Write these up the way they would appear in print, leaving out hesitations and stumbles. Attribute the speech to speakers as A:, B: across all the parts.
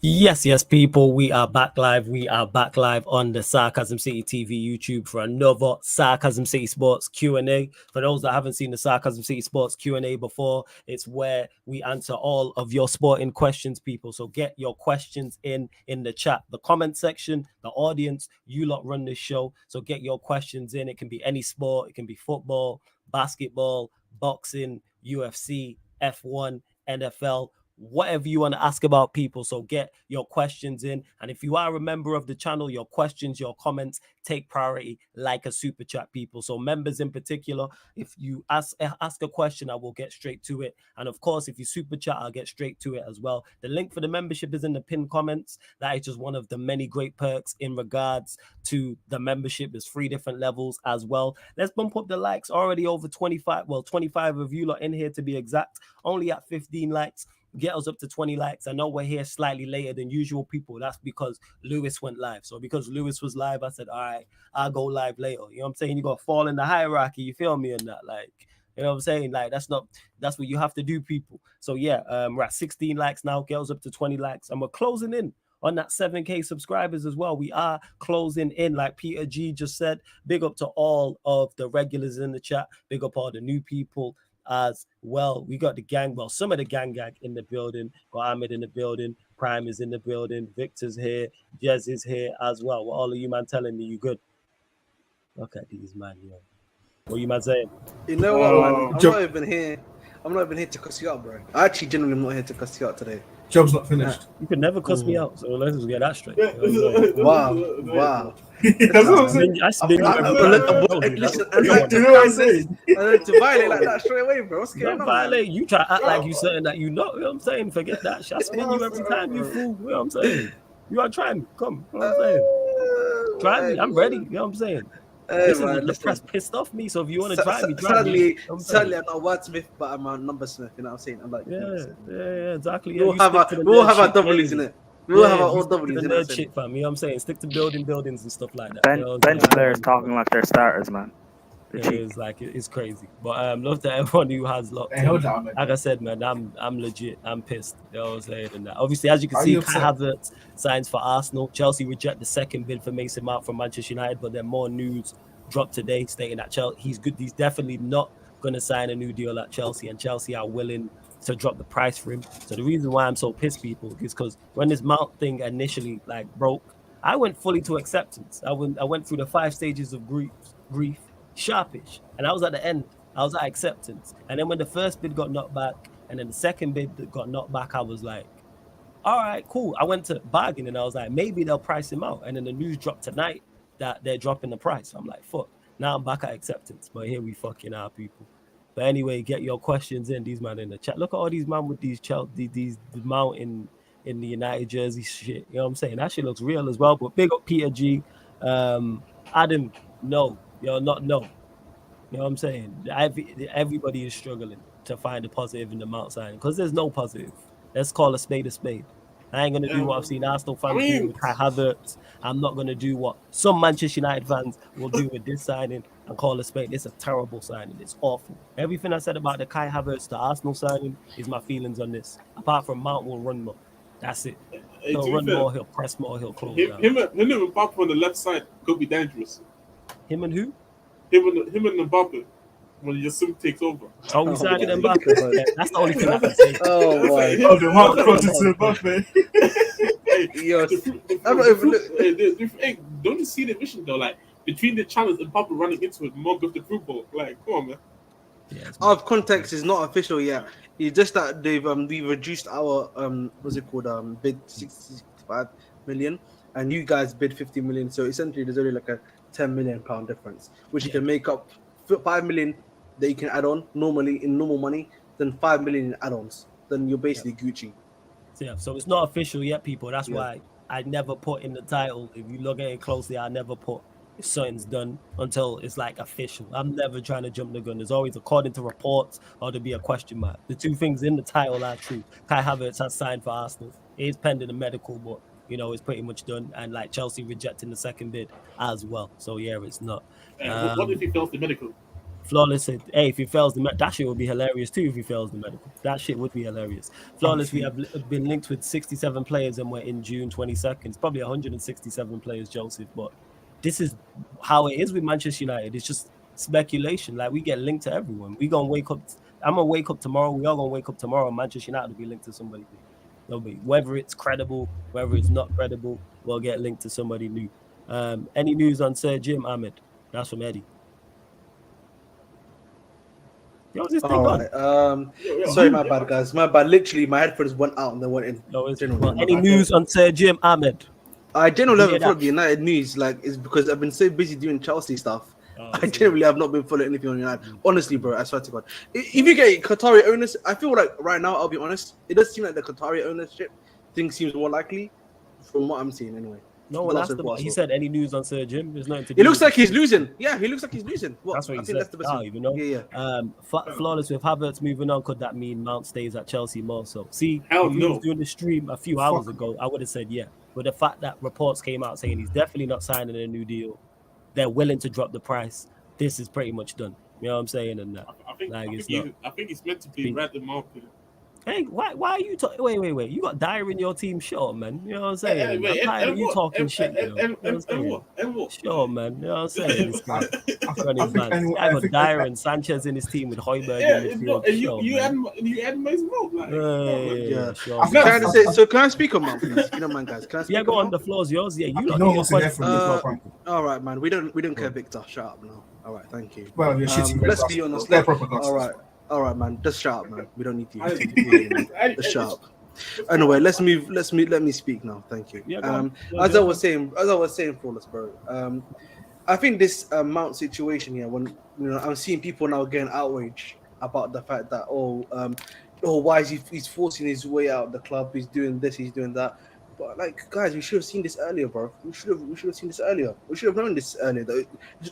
A: Yes, people, we are back live. We are back live on the Sarcasm City TV YouTube for another Sarcasm City Sports Q&A. For those that haven't seen the Sarcasm City Sports Q&A before, it's where we answer all of your sporting questions, people. So get your questions in the chat, the comment section, the audience. You lot run this show, so get your questions in. It can be any sport. It can be football, basketball, boxing, UFC, F1, NFL, whatever you want to ask about, people. So get your questions in, and if you are a member of the channel, your questions, your comments take priority like a super chat, people. So members in particular, if you ask a question, I will get straight to it, and of course if you super chat, I'll get straight to it as well. The link for the membership is in the pinned comments. That is just one of the many great perks in regards to the membership. There's 3 different levels as well. Let's bump up the likes. Already over 25 of you lot in here, to be exact. Only at 15 likes. Get us up to 20 likes. I know we're here slightly later than usual, people. That's because Lewis went live. So because Lewis was live, I said, all right, I'll go live later. You know what I'm saying? You got to fall in the hierarchy. You feel me? And that, like, you know what I'm saying? Like, that's what you have to do, people. So yeah, we're at 16 likes now. Get us up to 20 likes. And we're closing in on that 7K subscribers as well. We are closing in, like Peter G just said. Big up to all of the regulars in the chat. Big up all the new people as well. We got the gang, well, some of the gang in the building. Got Ahmed in the building, Prime is in the building, Victor's here, Jez is here as well. What all of you man telling me? You good? Look at these man, yo. What you man saying?
B: You know what, man? I'm not even here to cuss you out, bro. I actually genuinely am not here to cuss you out today.
C: Job's not finished.
A: Nah, you can never cuss me out, so let's just get that straight.
B: Wow.
C: That's what I'm saying.
A: I spin you every time.
B: Listen, and to violate like that straight away, bro. What's going on?
A: Violate. You try to act like you certain that you know. You know what I'm saying? Forget that. I spin you every time, you fool. You know what I'm saying? You gotta try me. Come. You know what I'm saying? Try me. I'm ready. You know what I'm saying? This is the press pissed off me. So if you want to try me, try me.
B: Sadly, I'm not a wordsmith, but I'm a numbersmith. You know what I'm saying? I'm like,
A: yeah, exactly.
B: We'll have our W's in it. We'll have our old W's in it.
A: Shit, fam. You know what I'm saying? Stick to buildings and stuff like that.
D: Bench players talking like they're starters, man.
A: It's crazy. But love to everyone who has locked in. Like I said, man, I'm legit. I'm pissed. You know what I'm saying? And obviously, as you can see, Havertz signs for Arsenal. Chelsea reject the second bid for Mason Mount from Manchester United, but then more news dropped today stating that he's good. He's definitely not going to sign a new deal at Chelsea, and Chelsea are willing to drop the price for him. So the reason why I'm so pissed, people, is because when this Mount thing initially broke, I went fully to acceptance. I went through the 5 stages of grief, sharpish, and I was at the end. I was at acceptance, and then when the first bid got knocked back, and then the second bid got knocked back, I was like, all right, cool. I went to bargain, and I was like, maybe they'll price him out. And then the news dropped tonight that they're dropping the price. I'm like, fuck. Now I'm back at acceptance, but here we fucking are, people. But anyway, get your questions in. These man in the chat. Look at all these man with these Mount in the United jersey shit. You know what I'm saying? That shit looks real as well. But big up Peter G. Adam, no. You're not no. You know what I'm saying? Everybody is struggling to find a positive in the Mount signing because there's no positive. Let's call a spade a spade. I ain't going to do what I've seen Arsenal fans do with Kai Havertz. I'm not going to do what some Manchester United fans will do with this signing and call a spade. It's a terrible signing. It's awful. Everything I said about the Kai Havertz to Arsenal signing is my feelings on this. Apart from Mount will run more. That's it. He'll run more, he'll press more, he'll close down.
E: Him and Mbappe on the left side could be dangerous.
A: Him and who?
E: Him and Mbappe. When your sim takes over.
A: Oh, we signed Mbappe. Yeah, that's the only thing I can say.
B: Oh my
C: God. The Mark crosses to Mbappe.
E: Don't you see the vision though? Like between the challenge and Mbappe running into it, more of the through ball. Like, come on, man.
B: Yeah, out of context is not official yet. It's just that they've reduced our what's it called bid 65 million, and you guys bid 50 million. So essentially, there's only like a 10 million pound difference, which you can make up 5 million that you can add on normally in normal money, then 5 million in add-ons. Then you're basically Gucci.
A: Yeah, so it's not official yet, people. That's why I never put in the title. If you look at it closely, I never put if something's done until it's like official. I'm never trying to jump the gun. There's always according to reports or to be a question mark. The 2 things in the title are true. Kai Havertz has signed for Arsenal. It is pending a medical, but it's pretty much done. And like Chelsea rejecting the second bid as well. So yeah, it's not.
E: What if he fails the medical?
A: Flawless said, hey, if he fails that shit would be hilarious too if he fails the medical. That shit would be hilarious. Flawless, we have been linked with 67 players and we're in June 22nd. It's probably 167 players, Joseph, but this is how it is with Manchester United. It's just speculation. Like, we get linked to everyone. We gonna wake up. I'm gonna wake up tomorrow. We all gonna wake up tomorrow. Manchester United will be linked to somebody new. Nobody, whether it's credible, whether it's not credible, we'll get linked to somebody new. Any news on Sir Jim Ahmed? That's from Eddie. Yo, this thing
B: All right. Sorry, my bad, guys. My bad. Literally, my headphones went out and they went in.
A: Any news on Sir Jim Ahmed?
B: I generally haven't followed the United news. Like, it's because I've been so busy doing Chelsea stuff. I generally have not been following anything on United. Honestly, bro, I swear to God. If you get Qatari owners, I feel like right now, I'll be honest, it does seem like the Qatari ownership thing seems more likely from what I'm seeing anyway.
A: No one asked about. He said, "Any news on Sir Jim?" There's nothing to do.
B: It looks like he's losing. Yeah, he looks like he's losing.
A: That's what he said.
B: That's the best.
A: I don't even know.
B: Yeah.
A: Flawless with Havertz moving on. Could that mean Mount stays at Chelsea more? So, see,
E: Hell
A: if he
E: no.
A: was doing the stream a few hours ago, I would have said yeah. But the fact that reports came out saying he's definitely not signing a new deal, they're willing to drop the price. This is pretty much done. You know what I'm saying? And
E: I think it's meant to be
A: Think-
E: read the market.
A: hey, why are you talking? Wait. You got Dyer in your team, sure, man. You know what I'm saying? I'm tired of you talking shit.
E: And what?
A: Sure, man. You know what I'm saying? This guy running
C: think
A: fans. I got Dyer and Sanchez in his team with Højbjerg in midfield.
E: You add Mace Mount, like.
B: Yeah.
A: Sure.
B: Can I speak on Mount, please? You don't mind, guys. Can I speak
A: Yeah, go
B: on
A: on. The floor's yours. Yeah, you
C: No
A: know.
C: one's in there for me.
B: All right, man. We don't care, Victor. Shut up now. All right, thank you.
C: Well, you're shitty.
B: Let's be honest.
C: They're proper glasses.
B: All right, man. Just shut up, man. We don't need to. Just shut up. Anyway, let me speak now. Thank you.
A: Yeah, go on.
B: As I was saying, Flawless, bro. I think this Mount situation here, when I'm seeing people now getting outraged about the fact that why is he's forcing his way out of the club? He's doing this, he's doing that. But like, guys, we should have seen this earlier, bro. We should have seen this earlier. We should have known this earlier. Though.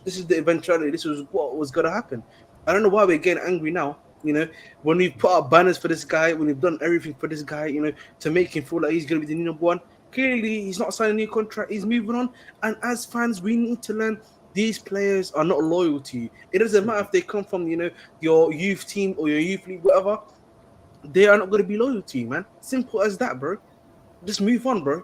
B: This is the eventuality. This was what was gonna happen. I don't know why we're getting angry now. When we've put up banners for this guy, when we've done everything for this guy, to make him feel like he's gonna be the new number one. Clearly, he's not signing a new contract. He's moving on. And as fans, we need to learn these players are not loyal to you. It doesn't matter if they come from your youth team or your youth league, whatever. They are not going to be loyal to you, man. Simple as that, bro. Just move on, bro.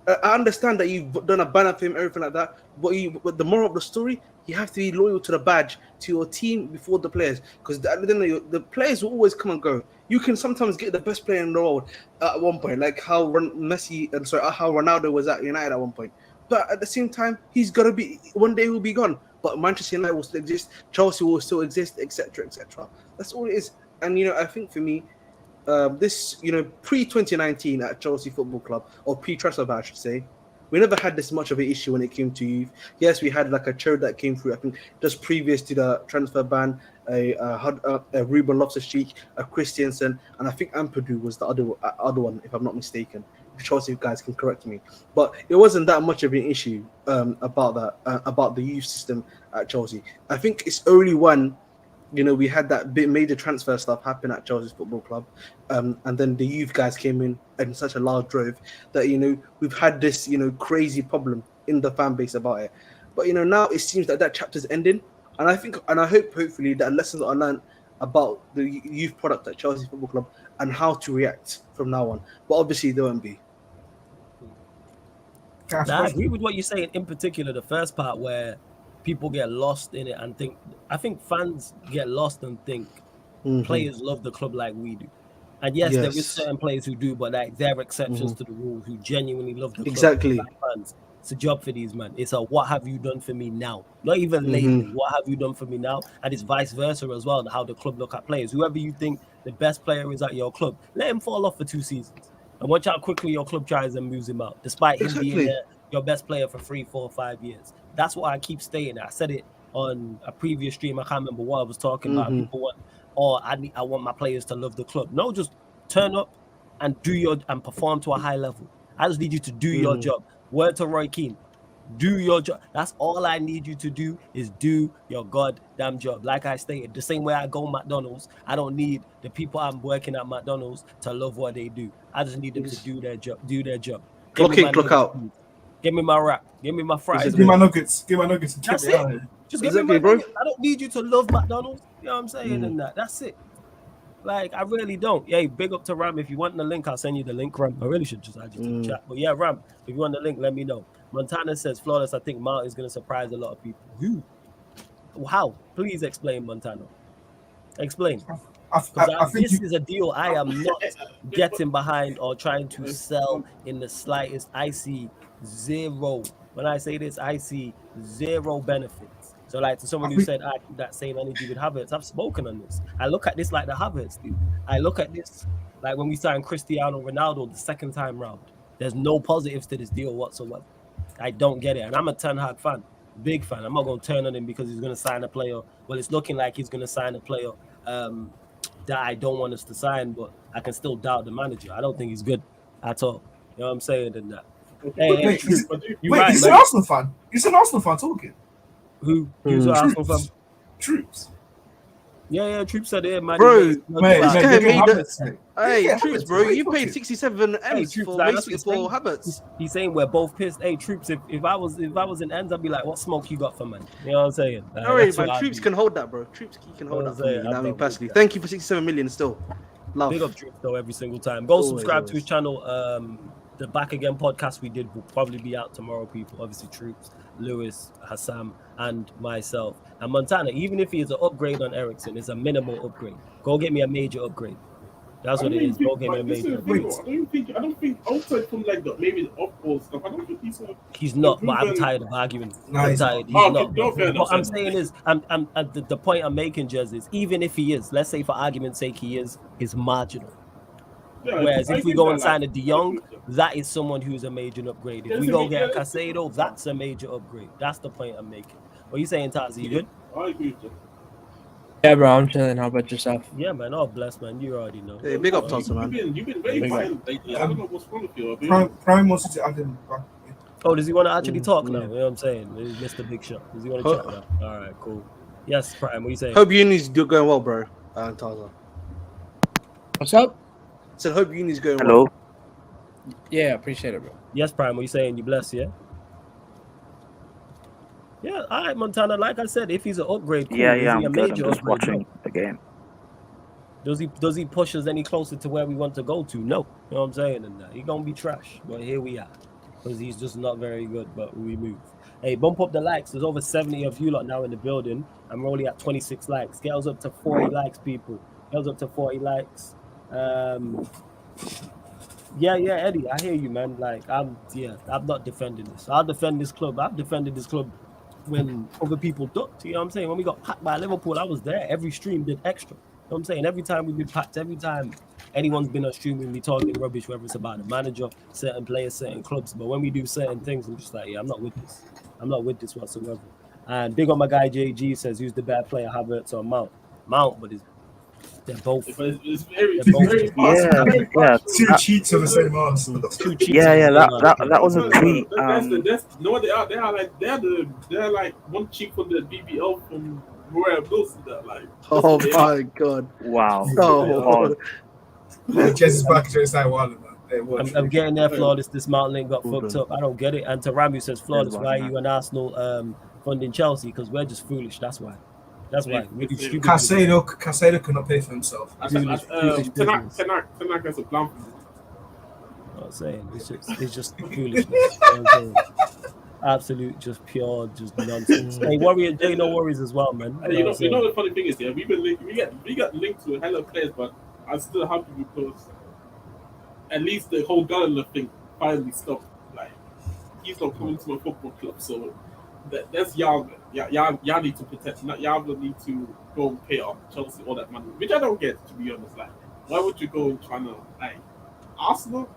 B: I understand that you've done a banner for him, everything like that. But the moral of the story, you have to be loyal to the badge, to your team before the players. Because the players will always come and go. You can sometimes get the best player in the world at one point, like how how Ronaldo was at United at one point. But at the same time, he's got to be, one day he'll be gone. But Manchester United will still exist, Chelsea will still exist, etc., etc. That's all it is. And, I think for me, this, pre-2019 at Chelsea Football Club, or pre-transfer ban, I should say, we never had this much of an issue when it came to youth. Yes, we had like a chode that came through, I think, just previous to the transfer ban, a Ruben Loftus-Cheek, a Christensen, and I think Ampadu was the other one, if I'm not mistaken. Chelsea guys can correct me, but it wasn't that much of an issue about the youth system at Chelsea. I think it's only when we had that bit major transfer stuff happen at Chelsea's Football Club, and then the youth guys came in such a large drove that we've had this crazy problem in the fan base about it. But now it seems that chapter's ending, and I hope hopefully that lessons are learned about the youth product at Chelsea Football Club and how to react from now on. But obviously there won't be.
A: I agree with what you're saying, in particular the first part where people get lost in it and I think fans get lost and think players love the club like we do. And yes, there is certain players who do, but like they're exceptions to the rule, who genuinely love the club.
B: Exactly.
A: Like fans. It's a job for these men. It's a what have you done for me now? Not even lately. What have you done for me now? And it's vice versa as well, how the club look at players. Whoever you think the best player is at your club, let him fall off for 2 seasons. And watch how quickly your club tries and moves him out, despite him being your best player for 3, 4, 5 years. That's why I keep staying. I said it on a previous stream. I can't remember what I was talking about. People want, I want my players to love the club. No, just turn up and perform to a high level. I just need you to do your job. Word to Roy Keane. Do your job. That's all I need you to do is do your goddamn job. Like I stated, the same way I go McDonald's, I don't need the people I'm working at McDonald's to love what they do. I just need them to do their job.
B: Clock in, clock out.
A: Give me my wrap. Give me my fries.
C: Give my nuggets. Give my nuggets and keep
A: That's
C: me
A: it.
C: out here.
A: Just give me
B: Exactly,
A: my
B: bro.
A: nuggets. I don't need you to love McDonald's. You know what I'm saying? And that's it. Like, I really don't. Yeah, big up to Ram. If you want the link, I'll send you the link, Ram. I really should just add you to the chat. But yeah, Ram, if you want the link, let me know. Montana says, flawless, I think Mount is going to surprise a lot of people. Who? How? Please explain, Montana. Explain. This is a deal I am not getting behind or trying to sell in the slightest. I see zero. When I say this, I see zero benefits. So, like, to someone who said I keep that same energy with Havertz, I've spoken on this. I look at this like the Havertz dude. I look at this like when we signed Cristiano Ronaldo the second time round. There's no positives to this deal whatsoever. I don't get it. And I'm a Ten Hag fan, big fan. I'm not going to turn on him because he's going to sign a player. Well, it's looking like he's going to sign a player that I don't want us to sign, but I can still doubt the manager. I don't think he's good at all. You know what I'm saying? And that.
C: Wait, he's an Arsenal fan. He's an Arsenal fan talking.
A: Who's an Arsenal fan?
C: Troops.
A: Yeah, Troops said it, man.
B: Bro,
C: Hey,
B: Troops, bro, you paid 67 M's for Havertz.
A: He's saying we're both pissed. Hey, Troops, if I was in ends, I'd be like, what smoke you got for, man? You know what I'm saying?
B: Alright, man, Troops can hold that, bro. Troops can hold that for me. You know what I mean, personally. Thank you for 67 million still. Love.
A: Big up Troops, though, every single time. Go subscribe to his channel. The Back Again podcast we did will probably be out tomorrow, people. Obviously, Troops, Lewis, Hassam, and myself. And Montana, even if he is an upgrade on Ericsson, it's a minimal upgrade. Go get me a major upgrade. That's what it is. Go get me a major upgrade.
E: I don't think outside from like maybe the off-ball stuff. I don't think
A: he's not, but I'm tired of arguing. I'm tired. He's not. What I'm saying is, the point I'm making, Jez, is even if he is, let's say for argument's sake, he is marginal. Yeah, whereas if we go and sign a De Jong, that is someone who's a major upgrade. If we go get a Casado, that's a major upgrade. That's the point I'm making. What are you saying, Tazi? You good?
E: I agree with you.
F: Yeah, bro, I'm chilling. How about yourself?
A: Yeah, man. Oh, bless, man. You already know.
B: Hey, big up, Thompson, man.
E: You've been very violent lately. I don't know what's wrong with you.
C: Prime wants to add him back.
A: Oh, does he want to actually talk now? You know what I'm saying? Mr. Big Shot. Does he want to chat now? All right, cool. Yes, Prime. What are you saying?
B: Hope uni's going well, bro. Taza.
F: What's up?
B: I said, hope uni's going well.
D: Hello.
F: Yeah, appreciate it, bro.
A: Yes, Prime. What are you saying? You blessed, yeah? Yeah, all right, Montana. Like I said, if he's an upgrade, cool.
D: Yeah, I'm good. I'm just watching the game.
A: Does he push us any closer to where we want to go to? No. You know what I'm saying? And he's going to be trash. But here we are. Because he's just not very good, but we move. Hey, bump up the likes. There's over 70 of you lot now in the building. I'm only at 26 likes. Get us up to 40 likes, people. Get us up to 40 likes. Yeah, Eddie, I hear you, man. Like, I'm not defending this. I'll defend this club. I've defended this club when other people ducked. You know what I'm saying? When we got packed by Liverpool, I was there. Every stream did extra. You know what I'm saying? Every time we've been packed, every time anyone's been on stream with me talking rubbish, whether it's about a manager, certain players, certain clubs. But when we do certain things, I'm just like, yeah, I'm not with this. I'm not with this whatsoever. And big on my guy JG says, who's the bad player, Havertz or Mount? Mount, but they're both.
E: It's very
D: Yeah.
C: Two cheats on the same ass.
A: Two cheats.
D: Yeah. That was a tweet.
E: No, what they are. They're like one cheek from the BBL from Royal Wilson. Like.
B: Oh my god!
D: Wow.
B: Oh.
C: Jez is back. Jez is like wild, man.
A: I'm getting there, flawless. This Mount link got fucked up. I don't get it. And to Ramu says, flawless, why are you and Arsenal funding Chelsea? Because we're just foolish. That's why. That's why. Really stupid.
C: Casado cannot pay for himself.
E: Tanaka has a plan for him.
A: I'm saying it's just foolishness. You know what I'm saying? Absolute, just pure, just nonsense. Hey, Warrior J, no worries as well, man.
E: You know the funny thing is, yeah, we got linked to a hell of players, but I'm still happy because at least the whole Gallagher thing finally stopped. Like, he's not coming to my football club, so that's y'all. Y'all need to protect. Y'all will need to go and pay off Chelsea all that money, which I don't get, to be honest. Like, why would you go and try to like Arsenal?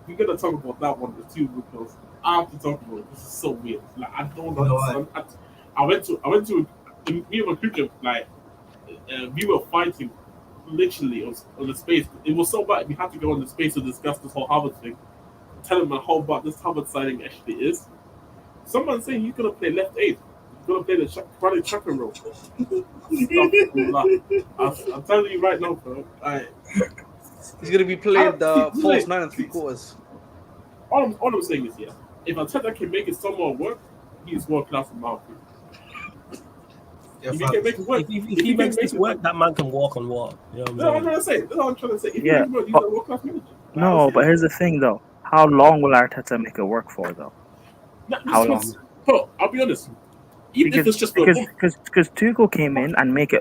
E: We're gonna talk about that one too because I have to talk about it. This is so weird. Like, I don't understand. I went to me and my cricket, like we were fighting literally on the space. It was so bad we had to go on the space to discuss this whole Havertz thing. Tell him how bad this Havertz signing actually is. Someone saying he's gonna play left 8. He's gonna play the running track and roll. I'm telling you right now, bro.
B: He's gonna be playing the false 9 3/4.
E: All I'm saying is, yeah, if Arteta can make it somewhat work, he's world class in my opinion.
C: Yeah,
E: If he can make it work,
A: If he makes this work, that man can walk on water. You know what
E: That's what I'm
A: I'm
E: trying to say. That's what I'm trying to say. If
D: Yeah,
E: he makes it work, he's a world class manager.
D: No, but here's the thing, though. How long will Arteta make it work for, though? How long?
E: Bro, I'll be honest. Even if it's just for a month.
D: Because Tuchel came in and made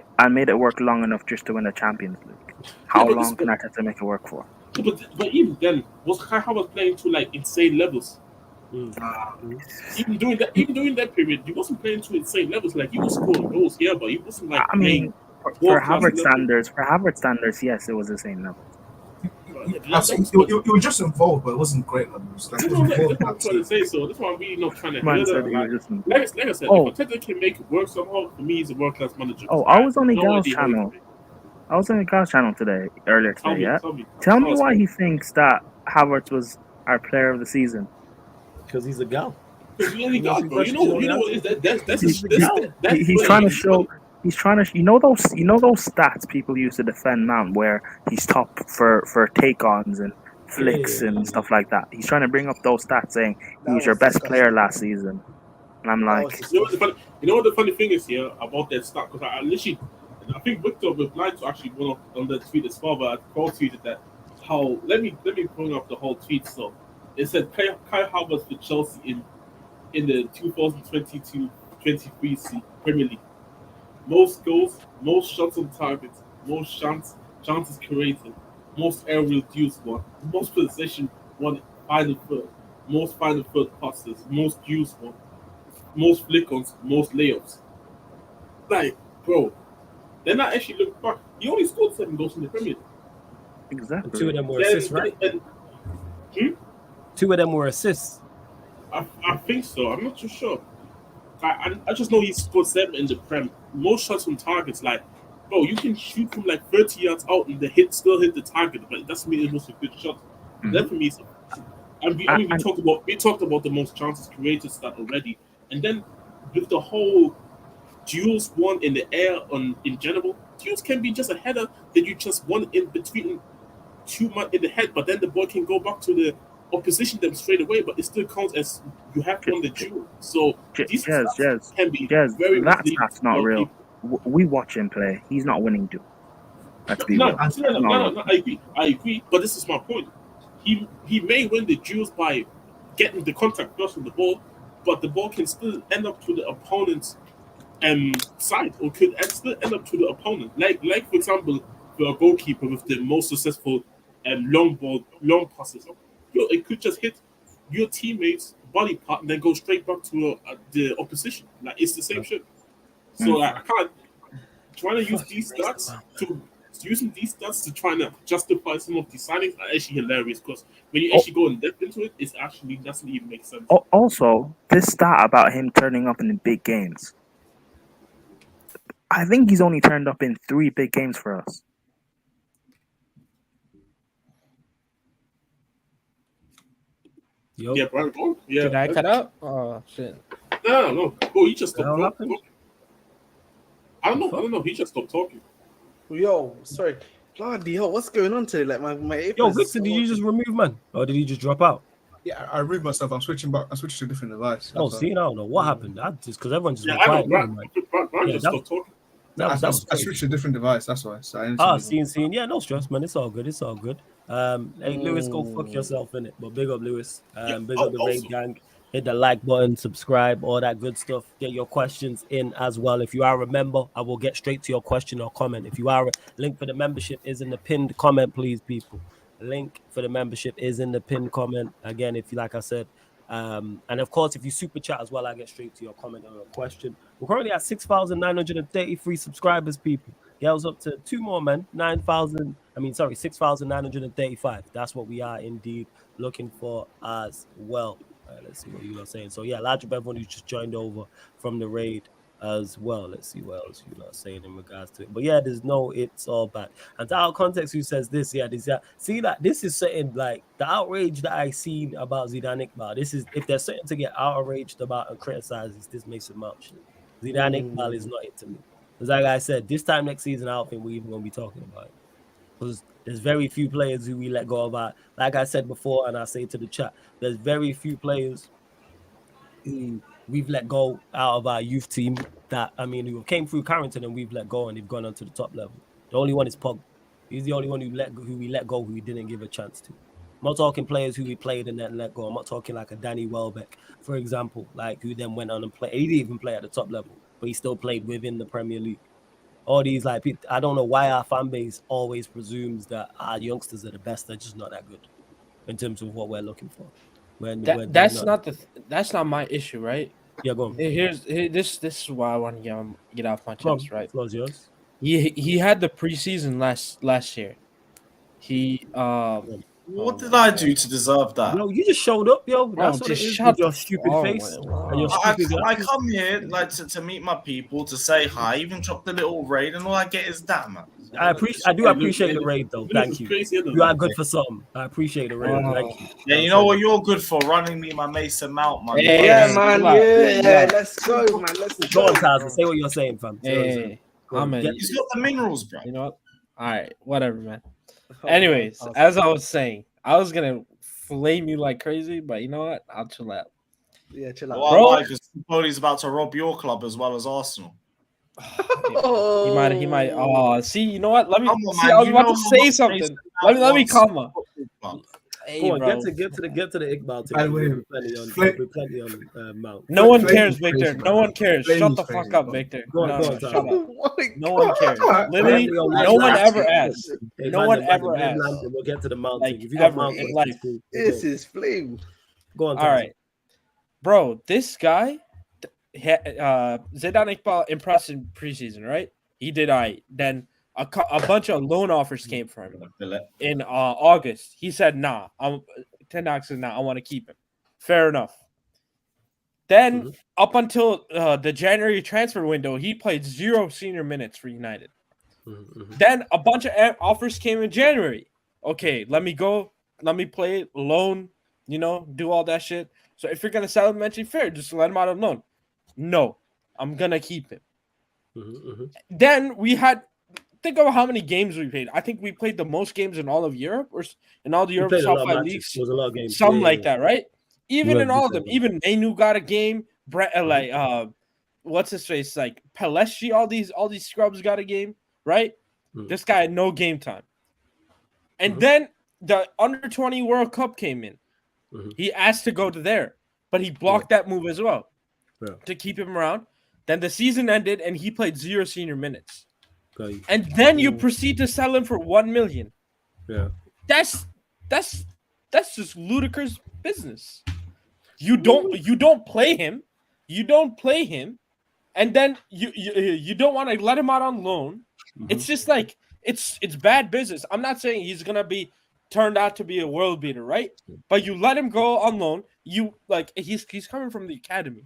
D: it work long enough just to win the Champions League. How
E: but
D: long can Arteta make it work for?
E: But even then, was Kai Havertz playing to like insane levels? Even during that period, he wasn't playing to insane levels. Like he was scoring goals here, but he wasn't like.
D: I mean, for Havertz standards, yes, it was the same level.
C: It was just involved, but it wasn't great levels. Like,
E: That's what I'm trying to say. So that's why I'm really not trying to hear that. Like I said, if Arteta can make it work somehow, for me, he's a world class manager.
D: Oh, I was on the Gal's channel. I was on the Gal's channel earlier today. Tell me why he thinks that Havertz was our player of the season.
A: Because he's a gal.
E: Because he's only gal, bro. You know what is that?
D: He's trying to show. He's trying to, you know those stats people use to defend Mount, where he's top for take-ons and flicks and stuff like that. He's trying to bring up those stats, saying he was your best player last season. And I'm like,
E: you know what the funny thing is here about that stat? Because I think Victor replied to actually one on the tweet as well, but I tweeted that. How let me bring up the whole tweet. So it said Kai Havertz for Chelsea in the 2022-23 Premier League. Most goals, most shots on target, most chances created, most aerial duels won, most possession won final third, most final third passes, most duels won, most flick-ons, most layups. Like, bro, then I actually look back. He only scored 7 goals in the Premier League.
D: Exactly.
A: And 2 of them were assists, right? 2 of them were assists.
E: I think so. I'm not too sure. I just know he scored 7 in the Prem. Most shots from targets, like, bro, you can shoot from like 30 yards out and still hit the target, but it doesn't mean it was a good shot.
D: Mm-hmm.
E: That for me is. We talked about the most chances created stat already, and then with the whole duels won in the air in general, duels can be just a header that you just won in between 2 men in the head, but then the ball can go back to the opposition them straight away, but it still counts as you have won the duel. So these stats can be very
D: that's not real. We watch him play. He's not winning duel. Let's be real.
E: No, I agree. But this is my point. He may win the duels by getting the contact first with the ball, but the ball can still end up to the opponent's side, or could still end up to the opponent. Like for example, for a goalkeeper with the most successful long passes. It could just hit your teammate's body part and then go straight back to the opposition. Like, it's the same shit. So I can't trying to use these stats to try to justify some of these signings are actually hilarious, because when you actually go in depth into it, it actually doesn't even make sense.
D: Also, this stat about him turning up in the big games, I think he's only turned up in 3 big games for us.
E: Yeah, Brian, go. Yeah.
F: Did I cut out? Oh shit.
E: No. Oh, he just stopped talking. I don't know. He just stopped talking.
B: Yo, sorry. Bloody hell, what's going on today? Like my
A: Yo, Victor, did you just remove, man? Or did he just drop out?
C: Yeah, I removed myself. I'm switching back. I switched to a different device.
A: Oh, see, I don't know what happened. That just because everyone's just
E: I
A: quiet.
E: know. Brian just stopped talking.
C: I switched to a different device. That's why. So
A: seeing. Yeah, no stress, man. It's all good. Hey, Lewis, go fuck yourself, innit? But big up, Lewis. Big up the Raid Gang. Hit the like button, subscribe, all that good stuff. Get your questions in as well. If you are a member, I will get straight to your question or comment. If you are, link for the membership is in the pinned comment, please, people. Link for the membership is in the pinned comment. Again, if you, like I said, and of course, if you super chat as well, I get straight to your comment or your question. We're currently at 6,933 subscribers, people. Girls up to 2 more, man. 6,935. That's what we are indeed looking for as well. Let's see what you are saying. So yeah, large up everyone who just joined over from the raid as well. Let's see what else you are saying in regards to it. But yeah, there's no it's all bad. And to our context, who says this? Yeah, see that this is certain, like the outrage that I seen about Zidane Iqbal. This is, if there's something to get outraged about and criticized, this makes it much. Zidane Iqbal is not it to me. Because like I said, this time next season, I don't think we're even going to be talking about it. Because there's very few players who we let go about. Like I said before, and I say to the chat, there's very few players who we've let go out of our youth team that, I mean, who came through Carrington and we've let go and they've gone on to the top level. The only one is Pog. He's the only one who we let go, who we didn't give a chance to. I'm not talking players who we played and then let go. I'm not talking like a Danny Welbeck, for example, like who then went on and played. He didn't even play at the top level, but he still played within the Premier League. All these, like, I don't know why our fan base always presumes that our youngsters are the best. They're just not that good in terms of what we're looking for.
F: That's not my issue, right?
A: Yeah, go on.
F: This is why I want to get off my chest, right?
A: Floor's yours.
F: He had the preseason last year.
G: What did I do to deserve that?
A: Yo, you just showed up, yo. That's what it is with your stupid face. And your stupid
G: I come here like to meet my people, to say hi, even drop the little raid, and all I get is that, man.
A: I do appreciate the raid, though. Thank you. You are good for something. I appreciate the raid. Thank you.
G: Yeah, you know what you're good for? Running me my Mason Mount, man.
B: Yeah, man. Yeah, let's go, man. Let's
A: Go
B: go.
A: on, Taz. Say what you're saying, fam.
F: Hey,
G: He's got the minerals, bro.
F: You know what? All right, whatever, man. Anyways, as I was saying, I was gonna flame you like crazy, but you know what? I'll chill out.
B: Yeah, chill out.
G: Well, because Napoli's about to rob your club as well as Arsenal.
F: He might. Oh, see, you know what? Let me.
G: Come on,
F: see,
G: man.
F: I was
G: You
F: about
G: know
F: to
G: how
F: say
G: much
F: something.
G: Mason
F: Let me
G: wants
F: calm down.
G: football.
F: Hey,
A: Go on,
F: bro.
A: get to the Iqbal thing.
C: By the way,
A: Plenty on Mount.
F: No one
C: Flame
F: cares,
C: is
F: Victor.
C: crazy,
F: No one cares.
C: Flame
F: Shut
C: is
F: the fuck
C: crazy,
F: up,
C: bro.
F: Victor.
A: Go on,
F: No,
A: go on,
F: shut
A: Tom.
F: up.
B: My
F: No one cares.
B: God.
F: Literally, no one ever asks.
A: Hey,
F: No one
A: Brandon,
F: ever
A: Brandon,
F: asks.
A: We'll get to the Mount
F: Like,
A: thing. If you got
F: ever
A: Mount,
F: in
A: that's
F: life.
A: cool.
B: This is flame.
A: Go on,
F: All
A: Taz.
F: right, bro. This guy, Zidane Iqbal impressed in preseason, right? He did. Then a bunch of loan offers came for him in August. He said, "Nah." Ten Hag said, "Nah, I want to keep him." Fair enough. Then up until the January transfer window, he played 0 senior minutes for United. Then a bunch of offers came in January. Okay, let me go. Let me play loan. Do all that shit. So if you're gonna sell him, mention fair, just let him out on loan. No, I'm gonna keep him. Then we had. Think of how many games we played. I think we played the most games in all of Europe, or in all the Europe top 5 leagues.
A: It was a lot of games.
F: Something like that, right? Even in all of them.
A: different.
F: Even Mainu got a game. What's his face? Like Pelestri, all these scrubs got a game, right? This guy had no game time. And then the under-20 World Cup came in. He asked to go to there, but he blocked that move as well to keep him around. Then the season ended, and he played 0 senior minutes. And then you proceed to sell him for $1 million.
A: Yeah,
F: that's just ludicrous business. You don't play him. You don't play him, and then you don't want to let him out on loan. It's just like it's bad business. I'm not saying he's gonna be turned out to be a world beater, right? But you let him go on loan. You like he's coming from the academy.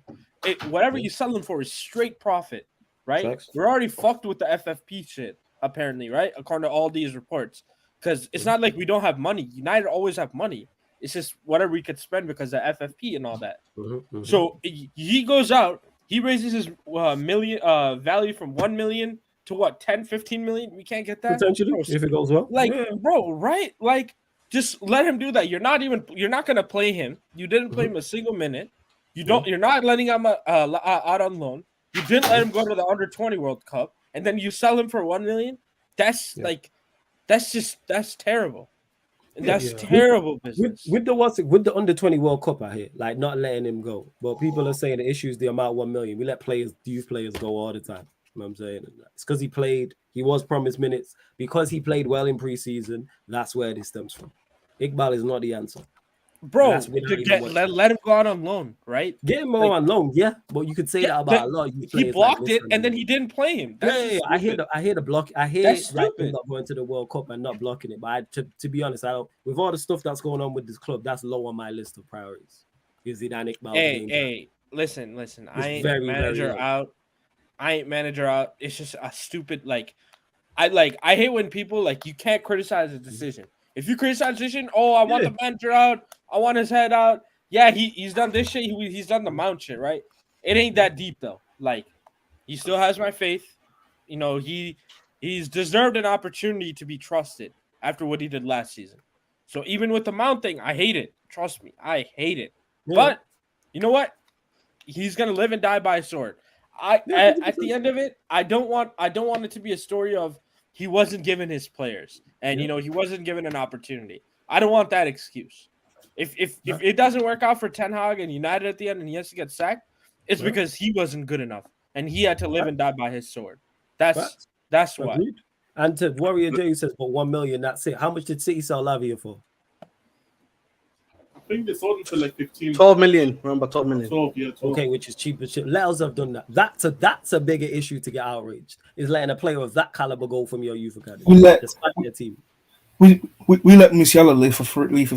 F: Whatever you sell him for is straight profit, right?
A: Sucks.
F: We're already fucked with the FFP shit, apparently, right? According to all these reports, because it's not like we don't have money. United always have money. It's just whatever we could spend because of FFP and all that. So he goes out, he raises his million value from 1 million to what, 10, 15 million? We can't get that
A: potentially if it goes well.
F: Bro, right? Like, just let him do that. You're not gonna play him. You didn't play him a single minute. You're not letting him out on loan. You didn't let him go to the under-20 World Cup, and then you sell him for 1 million. That's terrible. And that's terrible business.
A: With the under-20 World Cup out here, like not letting him go. But people are saying the issue is the amount 1 million. We let youth players go all the time. You know what I'm saying? It's because he was promised minutes. Because he played well in preseason, that's where this stems from. Iqbal is not the answer.
F: Bro, let him go out on loan, right?
A: Get him on loan, yeah. But you could say that about a lot of youth players.
F: He blocked it, and then he didn't play him.
A: I hear the block. I hear not going to the World Cup and not blocking it. But to be honest, with all the stuff that's going on with this club, that's low on my list of priorities. Is Zidane Iqbal?
F: Hey, listen. I ain't manager out. It's just a stupid I hate when people you can't criticize a decision. If you criticize a decision, I want the banter out. I want his head out. Yeah, he's done this shit. He's done the Mount shit, right? It ain't that deep though. Like, he still has my faith. He's deserved an opportunity to be trusted after what he did last season. So even with the Mount thing, I hate it. Trust me, I hate it. Yeah. But you know what? he's gonna live and die by a sword. At the end of it, I don't want it to be a story of he wasn't given his players and he wasn't given an opportunity. I don't want that excuse. If it doesn't work out for Ten Hag and United at the end and he has to get sacked, it's because he wasn't good enough and he had to live and die by his sword. That's why.
A: And to Warrior J says, but 1 million, that's it. How much did City sell Lavia for?
E: I think they sold him for like 15.
B: 12 million. Remember, 12 million.
E: 12, yeah, 12.
A: Okay, which is cheap as shit. Let us have done that. That's a bigger issue to get outraged. Is letting a player of that caliber go from your youth academy. Despite your team.
C: We let Musiala leave for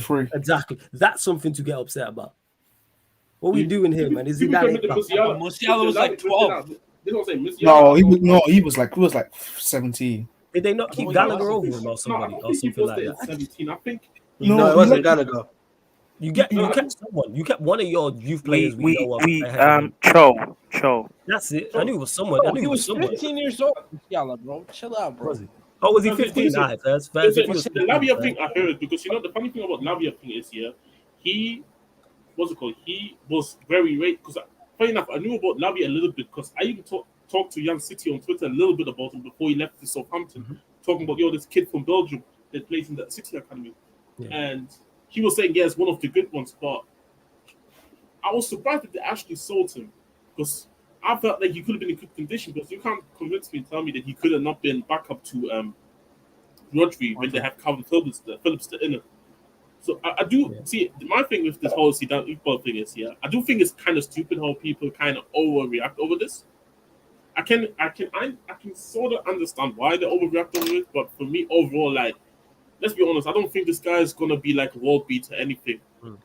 C: free.
A: Exactly. That's something to get upset about. What are we doing here, man? Is it that?
F: Musiala was like 12.
C: No, he was like 17.
A: Did they not keep Gallagher over him or somebody or something like that?
E: 17, I think.
B: No, it wasn't Gallagher.
A: You kept someone. You kept one of your youth players.
D: Cho.
A: That's it. I knew it was someone. I knew
F: He
A: it was
F: was
A: someone.
F: 15 years old. Musiala, bro. Chill out, bro.
A: Was he? Oh, was he 15? Nah, first.
E: The Lavia thing I heard, because the funny thing about Lavia thing is he was very rate, because funny enough, I knew about Lavia a little bit because I even talked to Young City on Twitter a little bit about him before he left to Southampton, talking about this kid from Belgium that plays in that City academy, and he was saying it's one of the good ones, but I was surprised that they actually sold him because I felt like he could have been in good condition, because you can't convince me and tell me that he could have not been backup to Rodri when they have Calvin Phillips in it. So I do see my thing with this whole Zidane Iqbal thing is I do think it's kind of stupid how people kind of overreact over this. I can sort of understand why they overreact over it, but for me overall, like, let's be honest, I don't think this guy is gonna be like a world beater or anything.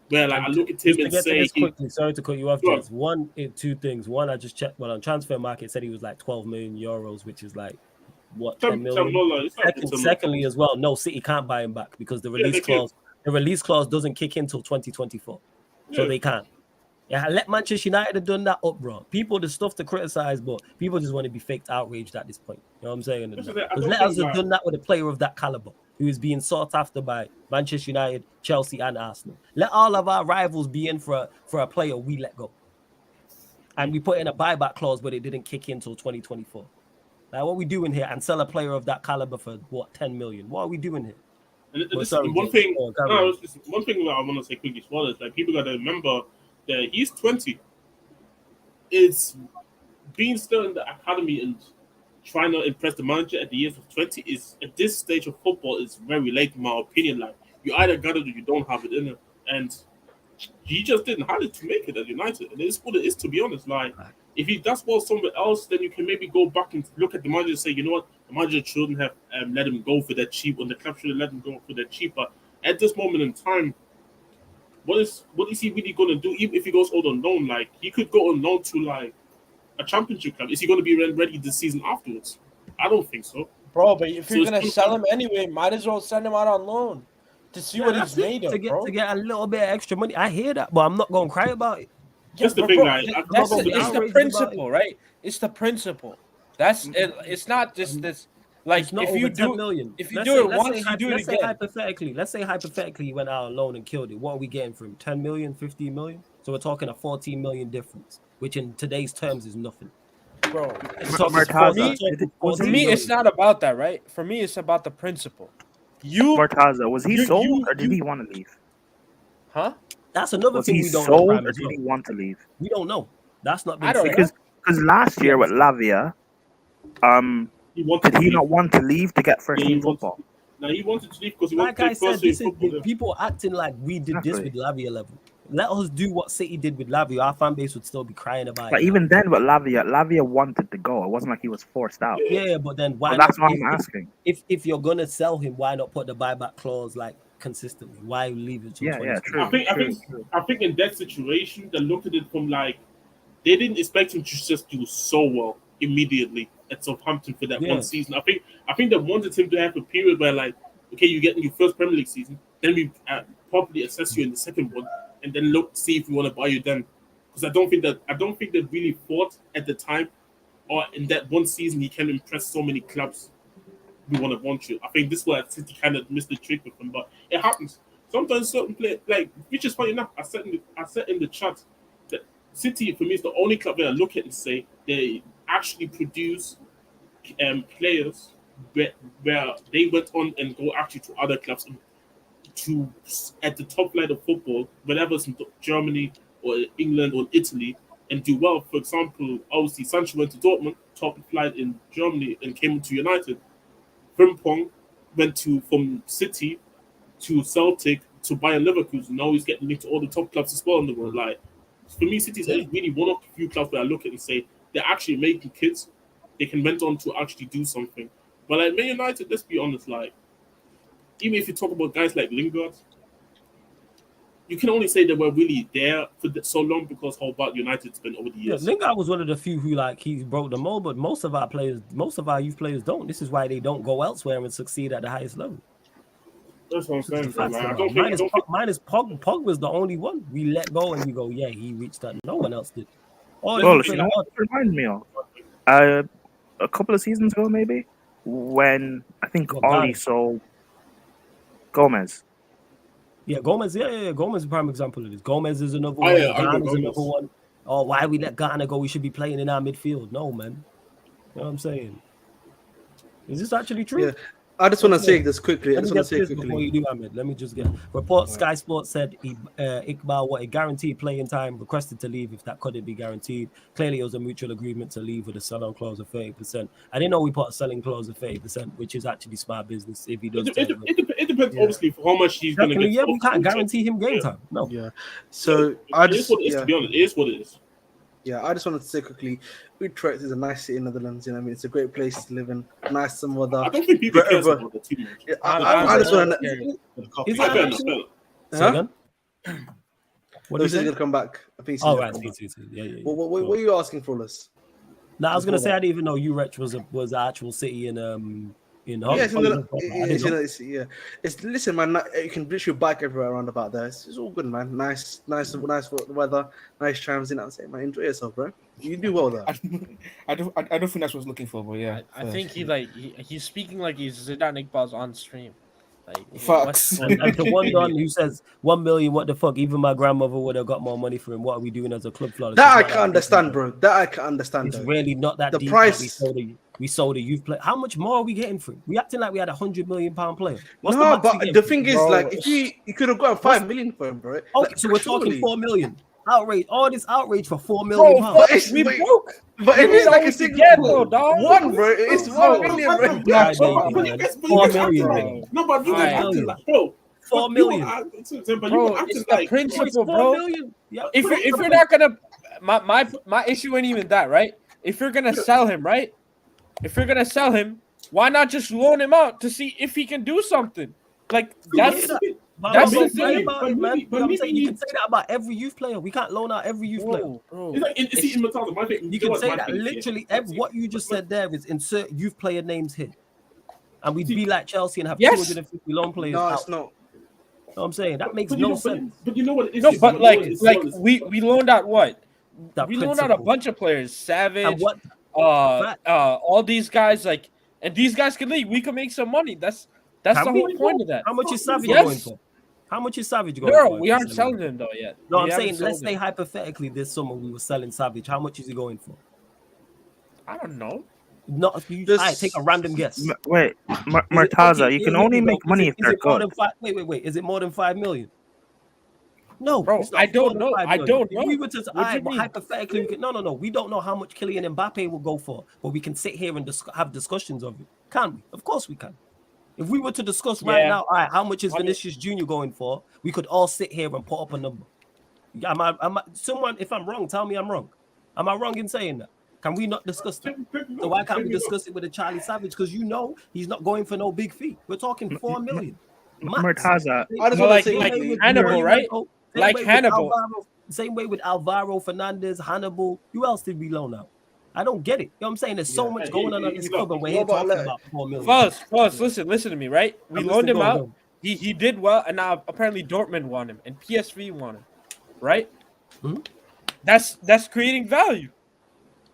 E: Where like I look at him and say,
A: quickly, sorry to cut you off. Two things. One, I just checked. Well, on Transfer Market, said he was like 12 million euros, which is like what 10 million. Secondly, as well, no, City can't buy him back because the release clause doesn't kick in till 2024, so they can't. Yeah, let Manchester United have done that up, bro. People, the stuff to criticize, but people just want to be faked outraged at this point. You know what I'm saying? Because let us have done that with a player of that caliber who is being sought after by Manchester United, Chelsea, and Arsenal. Let all of our rivals be in for a player we let go. And we put in a buyback clause, but it didn't kick in until 2024. Like, what are we doing here? And sell a player of that caliber for, what, 10 million? What are we doing here?
E: And one thing that I want to say quickly as well is like people got to remember that he's 20. Is being still in the academy and trying to impress the manager at the age of 20 is at this stage of football is very late in my opinion. Like, you either got it or you don't have it in it, and he just didn't have it to make it at United. And it's what it is, to be honest. Like, if he does well somewhere else, then you can maybe go back and look at the manager and say, you know what, the manager shouldn't have let him go for that cheap, or the club should have let him go for that cheap. But at this moment in time, what is he really going to do? Even if he goes out on loan, like, he could go on loan to like a championship club. Is he going to be ready this season afterwards? I don't think so.
F: Bro, but if you're going to sell him anyway, might as well send him out on loan to see what he's made of, bro.
A: To get a little bit of extra money. I hear that, but I'm not going to cry about it.
E: That's the thing, like,
F: it's the principle, right? It's the principle. That's it. It's not just this. Like, if you do it once, you do it again.
A: Let's say hypothetically he went out on loan and killed it. What are we getting from him? 10 million, 15 million? So we're talking a 14 million difference, which in today's terms is nothing.
F: Bro, for me, it's not about that, right? For me, it's about the principle.
D: Mortaza, was he sold or did he want to leave?
F: Huh?
A: That's another thing we don't know.
D: Was he sold or did he want to leave?
A: We don't know. That's not
F: been
D: because last year with Lavia, did he not want to leave to get first team football?
E: No, he wanted to leave because he
A: wanted to
E: play first team football.
A: People acting like we did this with Lavia level. Let us do what City did with Lavia. Our fan base would still be crying about it.
D: But even then with Lavia wanted to go. It wasn't like he was forced out.
A: Yeah, but then why not?
D: That's what I'm asking.
A: If you're gonna sell him, why not put the buyback clause like consistently? Why leave it to
D: true.
E: I think in that situation they looked at it from like they didn't expect him to just do so well immediately at Southampton for that one season. I think they wanted him to have a period where, like, okay, you get in your first Premier League season, then we properly assess you in the second one, and then see if we want to buy you then. Because I don't think they really thought at the time, or in that one season he can impress so many clubs. We want you. I think this is where City kind of missed the trick with him, but it happens. Sometimes certain players, like, which is funny enough, I said in the chat that City for me is the only club that I look at and say they actually produce players where they went on and go actually to other clubs to at the top line of football, whether it's in Germany or England or Italy, and do well. For example, obviously Sancho went to Dortmund, top flight in Germany, and came to United. Frimpong went from City to Celtic to Bayern Leverkusen. Now he's getting linked to all the top clubs as well in the world. Like for me, City is really one of the few clubs where I look at and say they're actually making kids. They can went on to actually do something. But like Man United, let's be honest, like even if you talk about guys like Lingard, you can only say they were really there for so long because how bad United's been over the years.
A: Yeah, Lingard was one of the few who he broke the mold, but most of our youth players don't. This is why they don't go elsewhere and succeed at the highest level.
E: That's what I'm saying.
A: Minus Pogba's the only one we let go and we go, yeah, he reached that. No one else did.
D: Well, you know what it reminded me of? A couple of seasons ago, maybe, when I think Ollie sold Gomez.
A: Yeah, Gomez. Yeah. Gomez is a prime example of this. Gomez is another one. Ghana's another one. Oh, why we let Ghana go? We should be playing in our midfield. No, man. You know what I'm saying? Is this actually true?
B: Yeah. I just want to say this quickly.
A: Before you do, Ahmed, let me just get report. Sky Sports said Iqbal wanted guaranteed playing time, requested to leave if that couldn't be guaranteed. Clearly, it was a mutual agreement to leave with a sell-on clause of 30%. I didn't know we put a selling clause of 30%, which is actually smart business if he does.
E: It depends, obviously, for how much he's going to get.
A: Yeah, we can't guarantee him game time. No.
B: Yeah. So
E: it is what it is, to be honest. It is what it is.
B: Yeah, I just wanted to say quickly, Utrecht is a nice city in the Netherlands. You know, what I mean, it's a great place to live in. Nice some weather.
E: I don't think people care about it too much.
B: Yeah, I just want to.
A: Is that
B: Huh?
A: What
B: is he gonna come back? I think.
A: Oh right, yeah.
B: What are you asking for, us?
A: No, I was gonna say I didn't even know Utrecht was an actual city in Holland. Listen, man. You can literally bike everywhere around about there. It's all good, man. Nice weather, nice trams. You know what I'm saying, man. Enjoy yourself, bro. You do well there.
H: I don't think that's what I was looking for, but yeah.
F: I think he's speaking like he's Zidane Iqbal's on stream.
H: Facts.
A: And the one done who says 1 million, what the fuck? Even my grandmother would have got more money for him. What are we doing as a club flawless?
B: That I can understand, bro. That I can understand.
A: It's really not that
B: the
A: deep.
B: Price.
A: We sold a youth player. How much more are we getting for him? We acting like we had £100 million player.
B: But the thing is, like, if you could have got 5 million for him, bro.
A: Okay,
B: like,
A: so we're talking 4 million. Outrage! All this outrage for £4 million.
B: We broke. But it is like a single one, bro. It's 1 million, bro.
A: 4 million.
E: No, but you guys, bro.
F: 4 million. Bro, it's the principle, bro. If you're not gonna, my issue ain't even that, right? If you're gonna sell him, right? If you're gonna sell him, why not just loan him out to see if he can do something? Like that's the thing.
A: I'm saying you can say that about every youth player. We can't loan out every youth player.
E: Bro. You
A: can say that literally. What you just said there is insert youth player names here, and we'd be like Chelsea and have 250 loan players.
B: No,
A: out.
B: it's not.
A: You know what I'm saying that makes no sense.
E: But you know what it is?
F: No, but we loaned out what? We loaned out a bunch of players. Savage.
A: And what?
F: All these guys and these guys can leave. We can make some money. That's the whole point of that.
A: How much is Savage going for? How much is Savage going
F: for?
A: No,
F: we aren't selling him though yet.
A: No, I'm saying let's say hypothetically this summer we were selling Savage. How much is he going for?
F: I don't know.
A: Not you just take a random guess.
D: Wait, Murtaza, you can only make money if they're good.
A: Wait. Is it more than 5 million? No,
F: bro. I don't know. I don't know.
A: We were to hypothetically, no. We don't know how much Kylian Mbappe will go for, but we can sit here and have discussions of it. Can we? Of course we can. If we were to discuss right now, all right, how much is Vinicius Jr. going for? We could all sit here and put up a number. Someone, if I'm wrong, tell me I'm wrong. Am I wrong in saying that? Can we not discuss that? So why can't we discuss it with a Charlie Savage? Because you know he's not going for no big fee. We're talking 4 million.
D: Murtaza,
F: like Hannibal, right? Like Hannibal.
A: Same way with Alvaro Fernandes, Hannibal. Who else did we loan out? I don't get it. You know what I'm saying? There's so much going on at this club, and we're here talking about 4 million.
F: False. Listen to me, right? We loaned him out. He did well, and now apparently Dortmund want him, and PSV want him, right?
A: Mm-hmm.
F: That's creating value,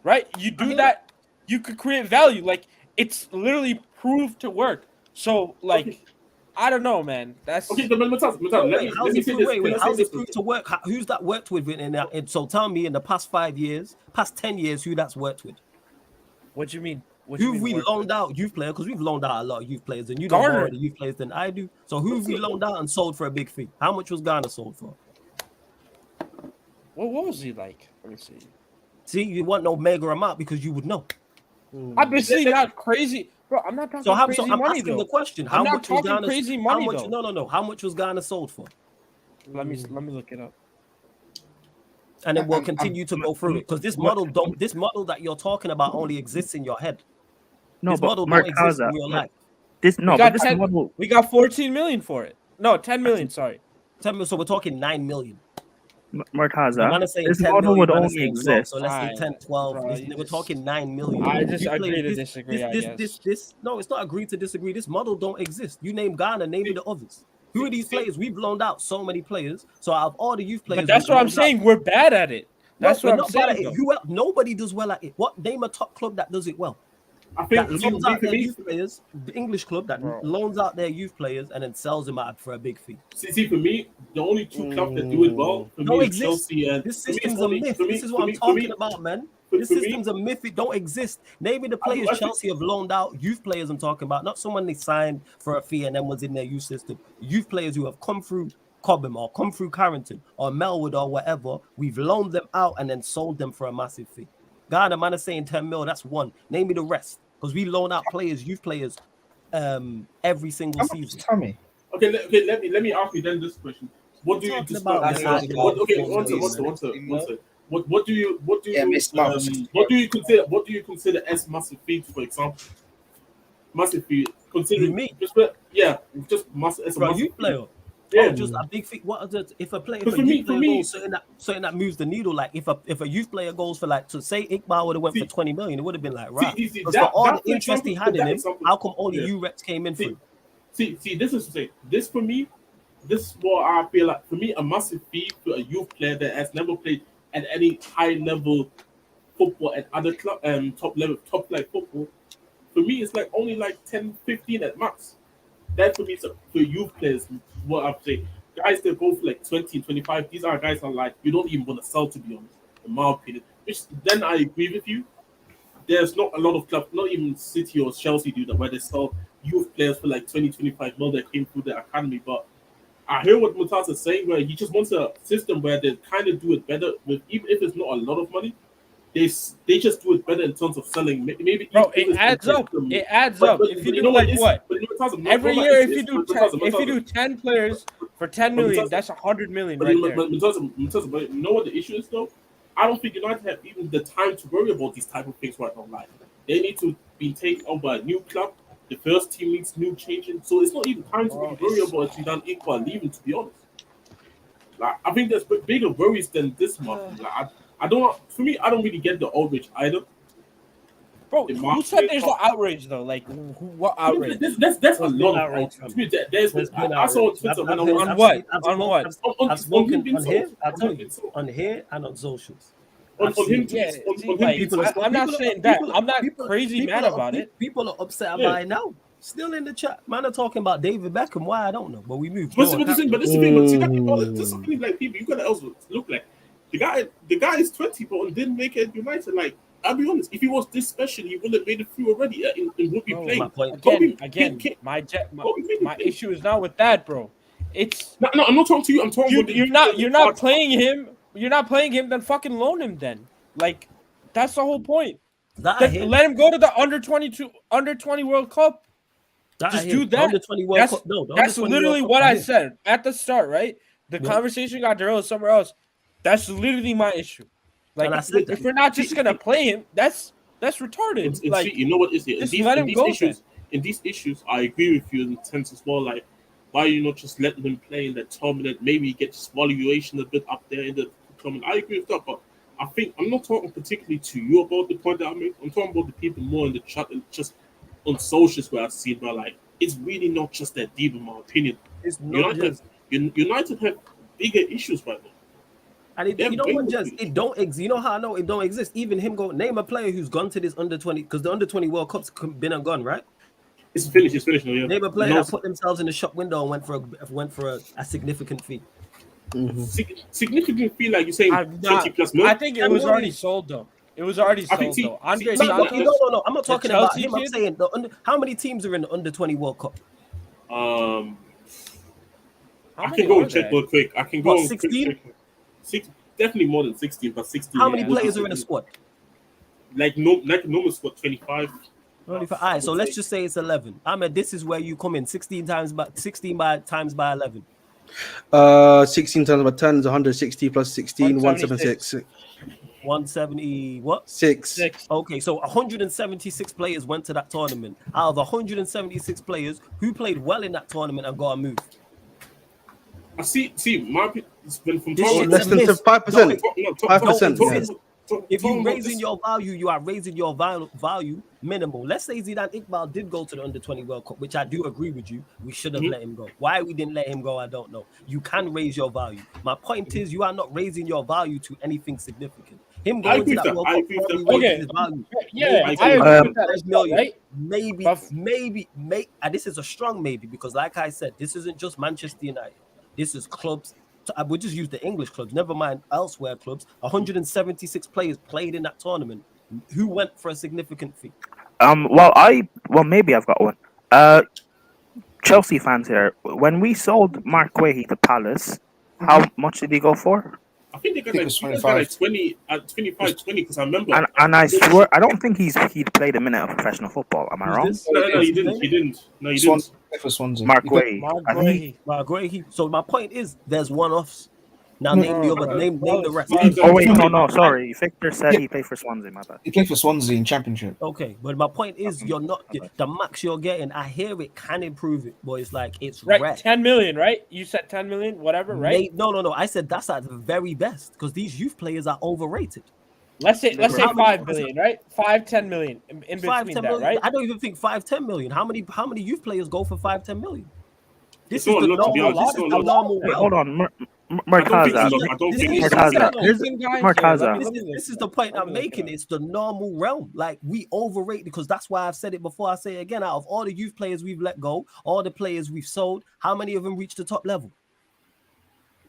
F: right? You do that, you could create value. Like it's literally proved to work. So like, I don't know, man. That's
E: okay. Let me say this.
A: Wait. How's it proved to work? Who's that worked with in that? And so tell me, in the past 5 years, past 10 years, who that's worked with?
F: What do you mean?
A: Who've we loaned out youth players? Because we've loaned out a lot of youth players, and you know more of the youth players than I do. So who've we loaned out and sold for a big fee? How much was Ghana sold for?
F: What was he like? Let me see.
A: See, you want no mega amount because you would know.
F: Obviously not crazy, bro. I'm not talking crazy
A: I'm
F: money
A: asking
F: though.
A: the question. How
F: I'm not
A: much was
F: talking
A: Ghana?
F: crazy money
A: how much,
F: though.
A: No. How much was Ghana sold for?
F: Let me look it up.
A: And then we'll continue to go through it because this model that you're talking about only exists in your head.
D: No,
A: this
D: but
A: model don't exist in real life.
F: We got 14 million for it. No, 10 million. Sorry,
A: 10 million. So we're talking 9 million.
D: Murtaza, this
A: 10
D: model
A: million,
D: would
A: man,
D: only
A: saying 12,
D: exist.
A: so let's say 10, 12.
F: Bro,
A: We're talking 9 million.
F: I just
A: You
F: agree
A: play
F: to disagree. I guess.
A: No, it's not agree to disagree. This model don't exist. You name Ghana, name me the others. Who are these players? We've loaned out so many players. So out of all the youth players,
F: But that's what I'm saying. We're bad at it. That's what I'm saying.
A: Nobody does well at it. What name a top club that does it well?
E: I think
A: that loans out their youth players, the English club that loans out their youth players and then sells them out for a big fee.
E: See, for me, the only two clubs that do it well for me is Chelsea and
A: this system's a myth. This is what I'm talking about, man. This system's a myth. It don't exist. Name me the players Chelsea have loaned out. Youth players I'm talking about, not someone they signed for a fee and then was in their youth system. Youth players who have come through Cobham or come through Carrington or Melwood or whatever. We've loaned them out and then sold them for a massive fee. Ghana, man, is saying 10 mil. That's one. Name me the rest. Because we loan out players, youth players, every single season.
E: Okay, let me ask you then this question. What do you describe? What do you consider as massive fees, for example? Massive fee, considering
A: me,
E: just massive as a
A: youth player.
E: Yeah,
A: just a big fee. What if a player goes something that moves the needle? Like if a youth player goes for like to say Iqbal would have went for 20 million, it would have been like right. Because for all the interest he had in him, how come only you Rex came in for him?
E: See, this is to say this for me. This is what I feel like. For me, a massive fee for a youth player that has never played at any high level football at other club, top flight football. For me, it's like only like 10, 15 at max. That for me, for youth players, what I'm saying, guys that go for like 20, 25, these are guys that like you don't even want to sell, to be honest, in my opinion. Which then I agree with you. There's not a lot of clubs, not even City or Chelsea do that, where they sell youth players for like 20, 25 mil that came through the academy. But I hear what Mutasa is saying, where he just wants a system where they kind of do it better with, even if it's not a lot of money. They just do it better in terms of selling. Maybe
F: it adds up. It adds up. If you do like what every year, if you do 10 players for 10 million, that's 100 million right there.
E: But you know what the issue is though? I don't think United have even the time to worry about these type of things right now. Like they need to be taken over by a new club. The first team needs new changing, so it's not even time to be worried about if you done equal leaving. To be honest, like I think there's bigger worries than this one. Like, I don't really get the outrage either.
F: Bro, who said there's no outrage though? Like, what outrage?
E: That's a lot of outrage. I saw on Twitter when I was
F: on what? On what?
A: I've spoken on here. I'll tell you on here and on socials.
F: I'm not saying that. I'm not crazy mad about it.
A: People are upset about it now. Still in the chat, man. Are talking about David Beckham. Why I don't know, but we moved.
E: But this is the thing. This is something like people. You gotta also look like. The guy is 20, but didn't make it United. Like, I'll be honest, if he was this special, he would have made it through already and would be playing.
F: My issue is not with that, bro. It's
E: no, I'm not talking to you. I'm talking about
F: you're not playing him. You're not playing him. Then fucking loan him. Then, like, that's the whole point. Let him go to the under 20 World Cup. Just do that.
A: Under 20 World Cup. No,
F: that's literally what I said at the start. Right, the conversation got derailed somewhere else. That's literally my issue. Like, if we're not just gonna play him, that's retarded. Like,
E: you know what is it? In these issues, I agree with you in the sense as well. Like, why are you not just letting him play in that tournament? Maybe get his valuation a bit up there in the tournament. I agree with that, but I think I'm not talking particularly to you about the point that I make. I'm talking about the people more in the chat and just on socials where I've seen. But like, it's really not just that deep, in my opinion.
A: It's not
E: United have bigger issues right now.
A: And it don't exist. You know how I know it don't exist? Even him name a player who's gone to this under 20, because the under 20 World Cup's been and gone, right?
E: It's finished. It's finished now. Yeah.
A: Name a player
E: No,
A: that put themselves in the shop window and went for a significant fee.
E: significant fee, like you're saying, 20 plus
F: I
E: million.
F: think it was already sold though. It was already
E: I think
F: sold though. Andre
E: see,
F: Santos.
A: No. I'm not
F: the
A: talking about
F: Chelsea
A: him. I'm
F: kid?
A: saying how many teams are in the under 20 World Cup?
F: How
E: I
F: many
E: can go
F: are
E: and check
F: there?
E: real quick. I can go
A: What,
E: and
A: 16?
E: quick check. Definitely more than 16, but 16.
A: How many
E: yeah.
A: players are in the squad?
E: Like normal squad 25.
A: All right, so let's just say it's 11. Ahmed, this is where you come in 16 times by 11.
B: 16 times by 10 is 160 plus 16, 176.
A: 170 what?
B: 6.
A: Okay, so 176 players went to that tournament. Out of 176 players, who played well in that tournament and got a move?
E: I see. My it's been from
A: This shit's
B: Less
A: a
B: than
A: miss.
B: 5%.
A: No,
B: 5%.
A: If you're raising your value, you are raising your value minimal. Let's say Zidane Iqbal did go to the under 20 World Cup, which I do agree with you. We should have let him go. Why we didn't let him go, I don't know. You can raise your value. My point is, you are not raising your value to anything significant. Him going to that World Cup probably raised his value.
F: Yeah,
A: Maybe
F: I agree with that
A: 5
F: as well,
A: million.
F: right?
A: Maybe, and this is a strong maybe because, like I said, this isn't just Manchester United. This is clubs. So I would just use the English clubs, never mind elsewhere clubs. 176 players played in that tournament. Who went for a significant fee?
D: Well, maybe I've got one. Chelsea fans here. When we sold Mark Guehi to Palace, how much did he go for?
E: I think they got like 20 because I remember.
D: And I swear, I don't think he'd played a minute of professional football. Am I wrong?
E: No, you didn't. No, you didn't.
C: For Swansea.
D: Mark Guehi.
A: Mark Guehi. So my point is, there's one-offs. Now name the other. Name the rest.
D: Oh wait, no. Sorry, Victor said he played for Swansea. My bad.
C: He played for Swansea in Championship.
A: Okay, but my point is, you're not the max you're getting. I hear it can improve it, but it's like it's
F: Right,
A: rare.
F: 10 million, right? You said 10 million, whatever, right?
A: No. I said that's at the very best because these youth players are overrated.
F: Let's say
A: How
F: 5
A: many-
F: million, right? 5-10 million in
A: 5-10
F: between that,
A: million.
F: right?
A: I don't even think 5-10 million. How many youth players go for 5-10 million? This
E: It's
A: is
E: not
A: the
E: a lot, to be
A: normal.
E: honest.
A: This is
E: It's
A: the
E: not a lot.
A: normal.
D: Wait, hold on,
E: I don't think
D: Murtaza.
E: it's a lot. I don't think it's a
D: Murtaza.
E: lot.
A: This is the point I'm making. It's the normal realm. Like we overrate because that's why I've said it before. I say it again. Out of all the youth players we've let go, all the players we've sold, how many of them reached the top level?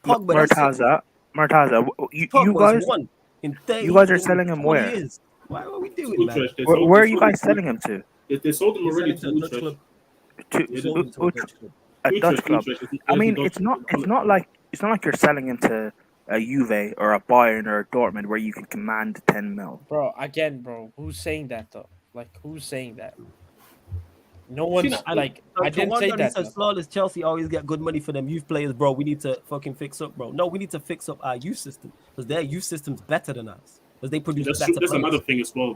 A: Pogba, that's it.
D: Murtaza, you
A: Pogba's
D: guys,
A: won in 30,
D: you guys are
A: in
D: selling him
A: 20
D: where?
A: years. Why are we doing
E: Good
A: that?
E: trash. They
D: Where,
E: sold-
D: where are
E: they
D: you
E: sold
D: guys
E: him
D: selling him to?
E: They sold him
A: He's
E: already
A: selling
E: to
A: to a Dutch
E: Utrecht.
A: club. He sold him to a Dutch club.
D: A Dutch club. I mean,
E: Dutch
D: it's not
E: club.
D: like you're selling him to a Juve or a Bayern or a Dortmund where you can command 10 mil.
F: Bro, who's saying that though? Like, who's saying that? No one's like, I didn't say that.
A: Says flawless Chelsea always get good money for them youth players, bro. We need to fucking fix up, bro. No, we need to fix up our youth system because their youth system's better than ours because they produce
E: That's
A: better
E: true. That's
A: players.
E: another thing as well.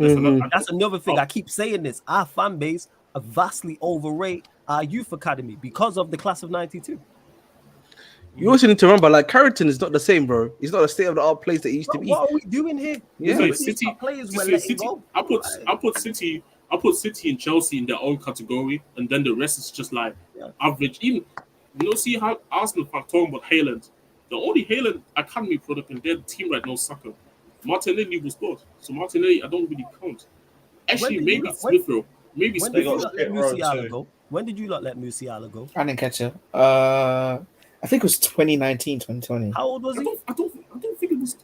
A: That's another thing. I keep saying this. Our fan base vastly overrate our youth academy because of the class of '92.
B: You also need to remember, like Carrington is not the same, bro. He's not the state of the art place that he used to be.
A: What are we doing here?
B: Yeah.
E: So
A: These
E: City,
A: top players were
E: City,
A: letting go.
E: I put City and Chelsea in their own category, and then the rest is just like average. Even see how Arsenal are talking about Haaland. The only Haaland academy product in their team right now is Saka. Martinelli was good, so Martinelli I don't really count. Actually, maybe Smith Rowe. Maybe
A: When
E: Smith
A: did you
E: Rowe.
A: not let Musiala go? When did you not let Musiala go?
C: I didn't catch it. I think it was 2019, 2020.
A: How old was he?
E: I don't think it was.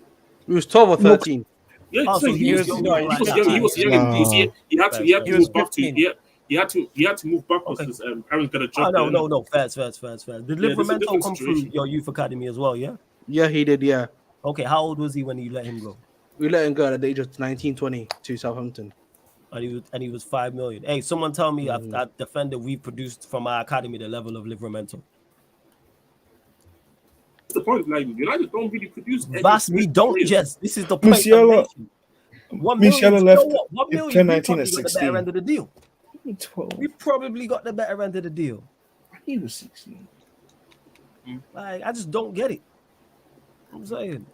B: He was 12 or 13.
E: Yeah,
A: Oh, so he was
E: young.
A: young
E: He
A: like
E: was
A: that.
E: young. He was young.
C: No.
E: He had to
F: He was
E: move back to.
F: 15.
E: He had to move back because parents got a job.
A: Oh, no. Fair. Did
E: there's a
A: Livramento
E: different
A: come through
E: situation.
A: your youth academy as well? Yeah.
B: Yeah, he did. Yeah,
A: Okay. How old was he when you let him go?
B: we let him go at the age of 19, 20 to Southampton.
A: And he was 5 million. Hey, someone tell me that defender we produced from our academy the level of Livramento.
E: That's the point. Like United don't really produce.
A: Vast, we don't just. This is the point.
C: Musiala-
A: 1 million.
C: Musiala
A: You
C: left
A: know what? 1
C: in
A: million.
C: 2019
A: We
C: at
A: probably got the
C: 16.
A: better end of the deal.
C: 12.
A: We probably got the better end of the deal.
C: He was 16.
A: Like I just don't get it. I'm saying.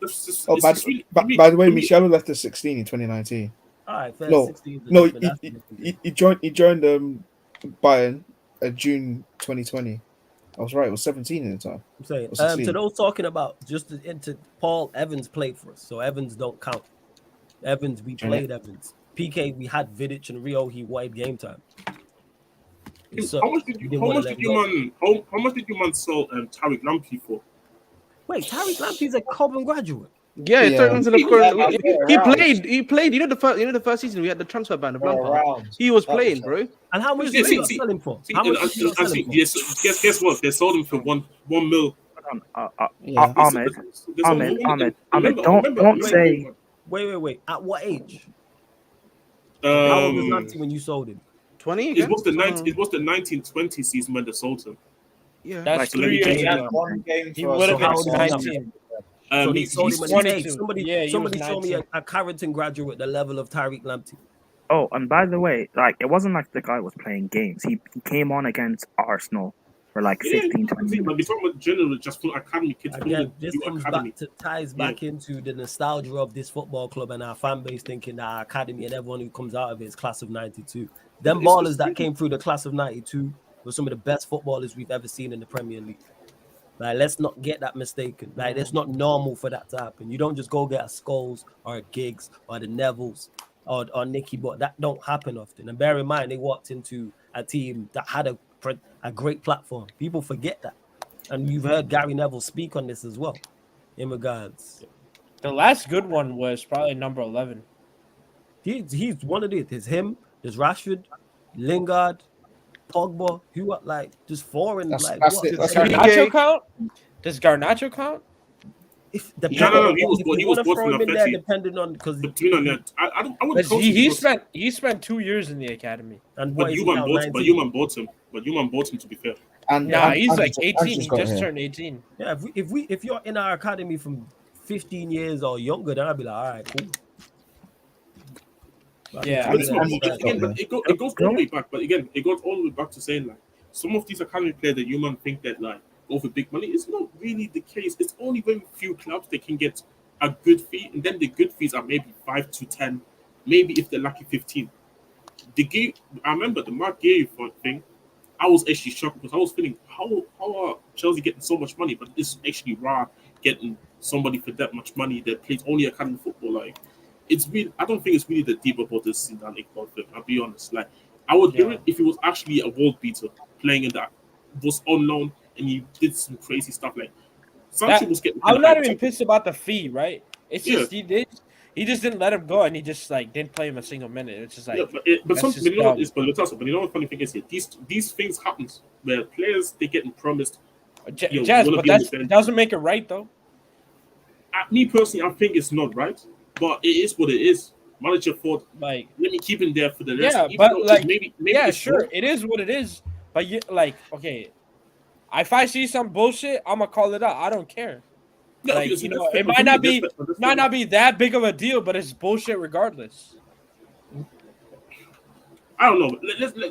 C: Oh, by the way, Michelle left at 16 in 2019.
A: All right, fair.
C: No,
A: 16 is
C: no,
A: different. That's different.
C: he joined Bayern at June 2020. I was right. It was 17 at the time.
A: I'm saying.
C: Or 16.
A: To those talking about just into Paul Evans played for us, so Evans don't count. Evans, we played Evans. PK, we had Vidic and Rio. He wanted game time.
E: How much did you man sell Tariq Lamptey for?
A: Wait, Tariq Lamptey's a Cobham graduate.
B: Yeah,
C: Yeah.
B: third into the current. He
G: around.
B: played. He played. You know the first season we had the transfer ban of Lampard. He was playing, bro.
A: And how much
E: Yeah,
A: did you sell him for?
E: See,
A: How much did you sell him for?
E: yes, guess what? They sold him for one mil.
C: Yeah.
D: Ahmed, don't say.
A: Wait. At what age? How old was
E: Um,
A: Lamptey when you sold him?
B: 20
E: it
B: again.
E: was the 1920 season when they sold him.
B: Yeah.
F: That's
D: Like
F: 3 years
G: He had
F: ago.
G: one game
F: He
G: for
F: would
G: us.
F: have
A: So
F: been
A: how old is he
F: 19.
A: So they
E: He's
A: sold him when he
F: 22.
A: was somebody.
F: Yeah, he
A: Somebody
F: was
A: show me
F: 19.
A: a Carrington graduate the level of Tariq Lamptey.
D: Oh, and by the way, like it wasn't like the guy was playing games. He came on against Arsenal for like 15, 20
E: See, but
D: minutes.
E: we're talking about general, just full academy kids.
A: Again, this comes
E: academy.
A: back to ties back into the nostalgia of this football club and our fan base thinking that our academy and everyone who comes out of it is class of '92. Them
E: It's-
A: ballers that came through the class of '92 were some of the best footballers we've ever seen in the Premier League. Like, let's not get that mistaken. Like, it's not normal for that to happen. You don't just go get a Scholes or a Giggs or the Nevilles or Nicky, but that don't happen often. And bear in mind, they walked into a team that had a great platform. People forget that. And you've heard Gary Neville speak on this as well, in regards.
F: The last good one was probably number 11.
A: He's one of these. There's him, there's Rashford, Lingard, Pogba, who are like just foreign.
C: That's
A: Like,
C: it.
A: what?
C: That's
F: Does
C: it.
F: Garnacho count? Does Garnacho count?
A: If
E: No, he was
A: if you
E: was
A: wanna
E: both
A: throw
E: in
A: him in
E: the
A: there,
E: 30.
A: depending on because
E: I wouldn't.
F: Because he spent 2 years in the academy.
A: and what
E: But
A: is
E: you
A: he
E: man
A: now,
E: bought
A: 19?
E: bought him. To be fair,
C: And
F: Nah,
C: and-
F: he's
C: and
F: like
C: just- and
F: 18. He
C: got
F: just
C: here.
F: turned 18.
A: Yeah, if you're in our academy from 15 years or younger, then I'd be like, all right, cool. But
F: Yeah.
E: but, listen,
C: and-
E: again, but it goes all the way back. But again, it goes all the way back to saying like some of these academy players that you man think that like go for big money. It's not really the case. It's only very few clubs that can get a good fee, and then the good fees are maybe 5 to 10, maybe if they're lucky 15. I remember the Mark Gay thing. I was actually shocked because I was feeling how are Chelsea getting so much money, but it's actually rare getting somebody for that much money that plays only academy football. Like, it's really, I don't think it's really that deep about this Zidane Iqbal thing. I'll be honest. Like, I would hear it if it was actually a world beater playing in that was unknown and he did some crazy stuff. Like, Sancho was getting.
F: I'm not even pissed about the fee, right? It's
E: Yeah.
F: just he just didn't let him go, and he just like didn't play him a single minute. It's just like
E: Yeah, but
F: that's
E: something
F: just
E: you know what
F: dumb.
E: is, but you know what funny thing is here? These things happen where players they getting promised. Yo,
F: Jazz,
E: wanna
F: but
E: be on the
F: that
E: bench.
F: doesn't make it right though.
E: Me personally, I think it's not right, but it is what it is. Manager thought,
F: Like,
E: let me keep him there for the rest.
F: yeah,
E: even
F: but
E: though
F: like,
E: maybe
F: yeah,
E: it's
F: sure,
E: wrong.
F: it is what it is. But you like, okay, if I see some bullshit, I'm gonna call it out. I don't care.
E: No,
F: Like,
E: because
F: you
E: that's
F: know,
E: fair,
F: it
E: but
F: might
E: for
F: not
E: me,
F: be
E: that's
F: might
E: fair.
F: not be that big of a deal, but it's bullshit regardless.
E: I don't know.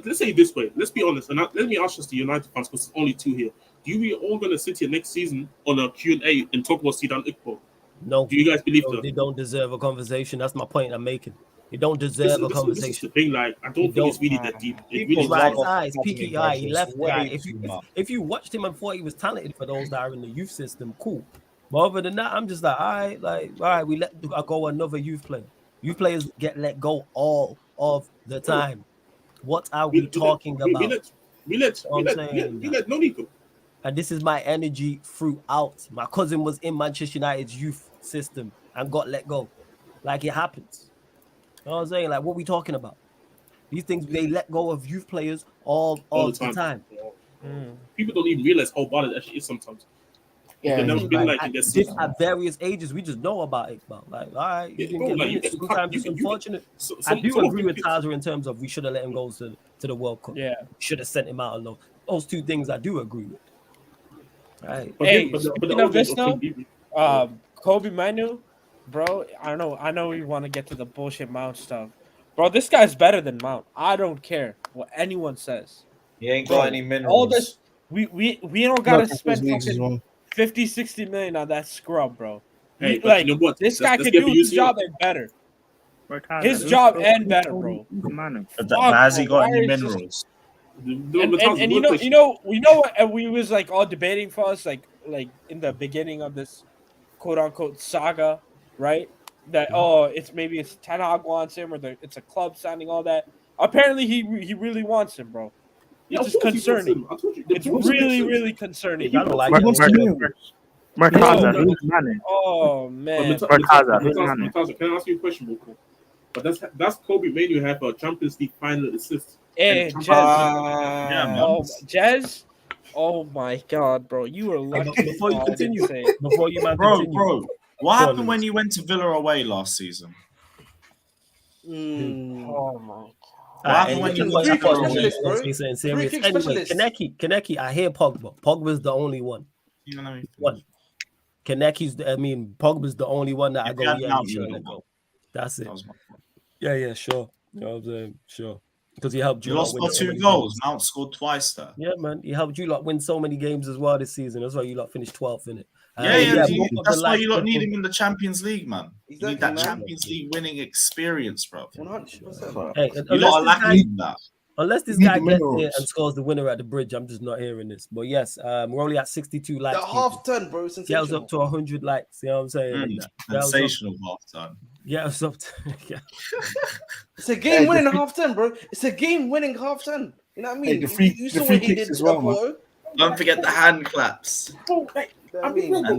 E: Let's say it this way. Let's be honest, and let me ask just the United fans because there's only two here. Do you all gonna sit here next season on a Q&A and talk about Zidane Iqbal?
A: No,
E: Do you guys believe
A: no,
E: that?
A: they don't deserve a conversation. That's my point I'm making. They don't
E: This
A: deserve a
E: is the
A: conversation.
E: thing. Like, I don't think it's really that deep. It really
A: He's
E: is
A: right,
E: not.
A: his eyes, peaky eye. He left
G: way
A: that.
G: too much.
A: If you watched him and thought he was talented for those that are in the youth system, cool. But other than that, I'm just like, all right, we let go another youth player. Youth players get let go all of the time. What are we talking about?
E: We let Noni go.
A: And this is my energy throughout. My cousin was in Manchester United's youth system and got let go. Like, it happens. You know what I'm saying? Like, what we talking about? These things, they let go of youth players all the time.
E: People don't even realize how bad it actually is sometimes.
C: Yeah,
E: They've never been like in their
A: This
E: season.
A: at various ages, we just know about it. Like, all right, you
E: Yeah,
A: can
E: bro,
A: get
E: like, you
A: minutes.
E: can-
A: Sometimes
E: you
A: it's
E: can-
A: unfortunate.
E: So-
A: I do
E: some of
A: agree
E: them
A: with
E: kids-
A: Taza in terms of we should have let him go to the World Cup.
F: Yeah.
A: Should have sent him out alone. Those two things I do agree with. Right.
E: But
F: Hey,
E: then- but the
F: speaking of
E: audience
F: this
E: don't
F: though,
E: think
F: Kobe Manu, bro. I know we want to get to the bullshit Mount stuff, bro. This guy's better than Mount. I don't care what anyone says.
G: He ain't
F: Bro,
G: got any minerals.
F: All this, we don't gotta
C: No,
F: spend
C: Champions Leagues as
F: fucking
C: well.
F: 50-60 million on that scrub, bro.
E: Hey,
F: We-
E: but
F: like,
E: you know what?
F: this
E: Let's
F: guy could
E: get
F: do
E: the
F: his
E: UCL.
F: job and better. His job and better, bro.
G: But has he
F: bro,
G: got
F: why
G: any
F: is this-
G: minerals?
F: And you know what, and we was like all debating for us like in the beginning of this quote unquote saga, right? That it's Ten Hag wants him or it's a club signing all that. Apparently he really wants him, bro. which is concerning. It's really concerning.
A: I don't like
D: Murtaza, who's manning?
F: Oh man,
E: Murtaza, can I ask you a question, real quick? But that's Kobe Manu have a Champions League final assist.
F: Hey,
E: Jez.
F: Jez. Oh my God, bro, you were lucky.
A: Before you continue,
G: bro, what happened when you went to Villa away last season?
F: Oh my.
G: What happened when you went to Villa away?
A: Anyway, Kaneki, I hear Pogba. Pogba's the only one. Kaneki's Pogba's the only one that I go, go. That's it. Yeah, sure. You know what I'm saying? Sure. Because he helped you.
G: You lost by 2 goals. Mount scored twice there.
A: Yeah, man. He helped you win so many games as well this season. That's why you finished 12th in it.
G: That's why you need him in the Champions League, man. You need that Champions League winning experience, bro.
A: 100%. Hey,
G: you lot are lacking that.
A: Unless this guy gets there and scores the winner at the bridge, I'm just not hearing this. But yes, we're only at 62 likes.
B: The half ton, bro.
A: Yeah, it was up to 100 likes. You know what I'm saying?
G: Sensational half ton.
A: Yeah, it was up to. Yeah.
B: It's a game winning half ton, bro. It's a game winning half ton. You know what I mean?
C: Hey, the free kicks as well, man.
G: Don't forget the hand claps.
E: Oh, hey, Casemiro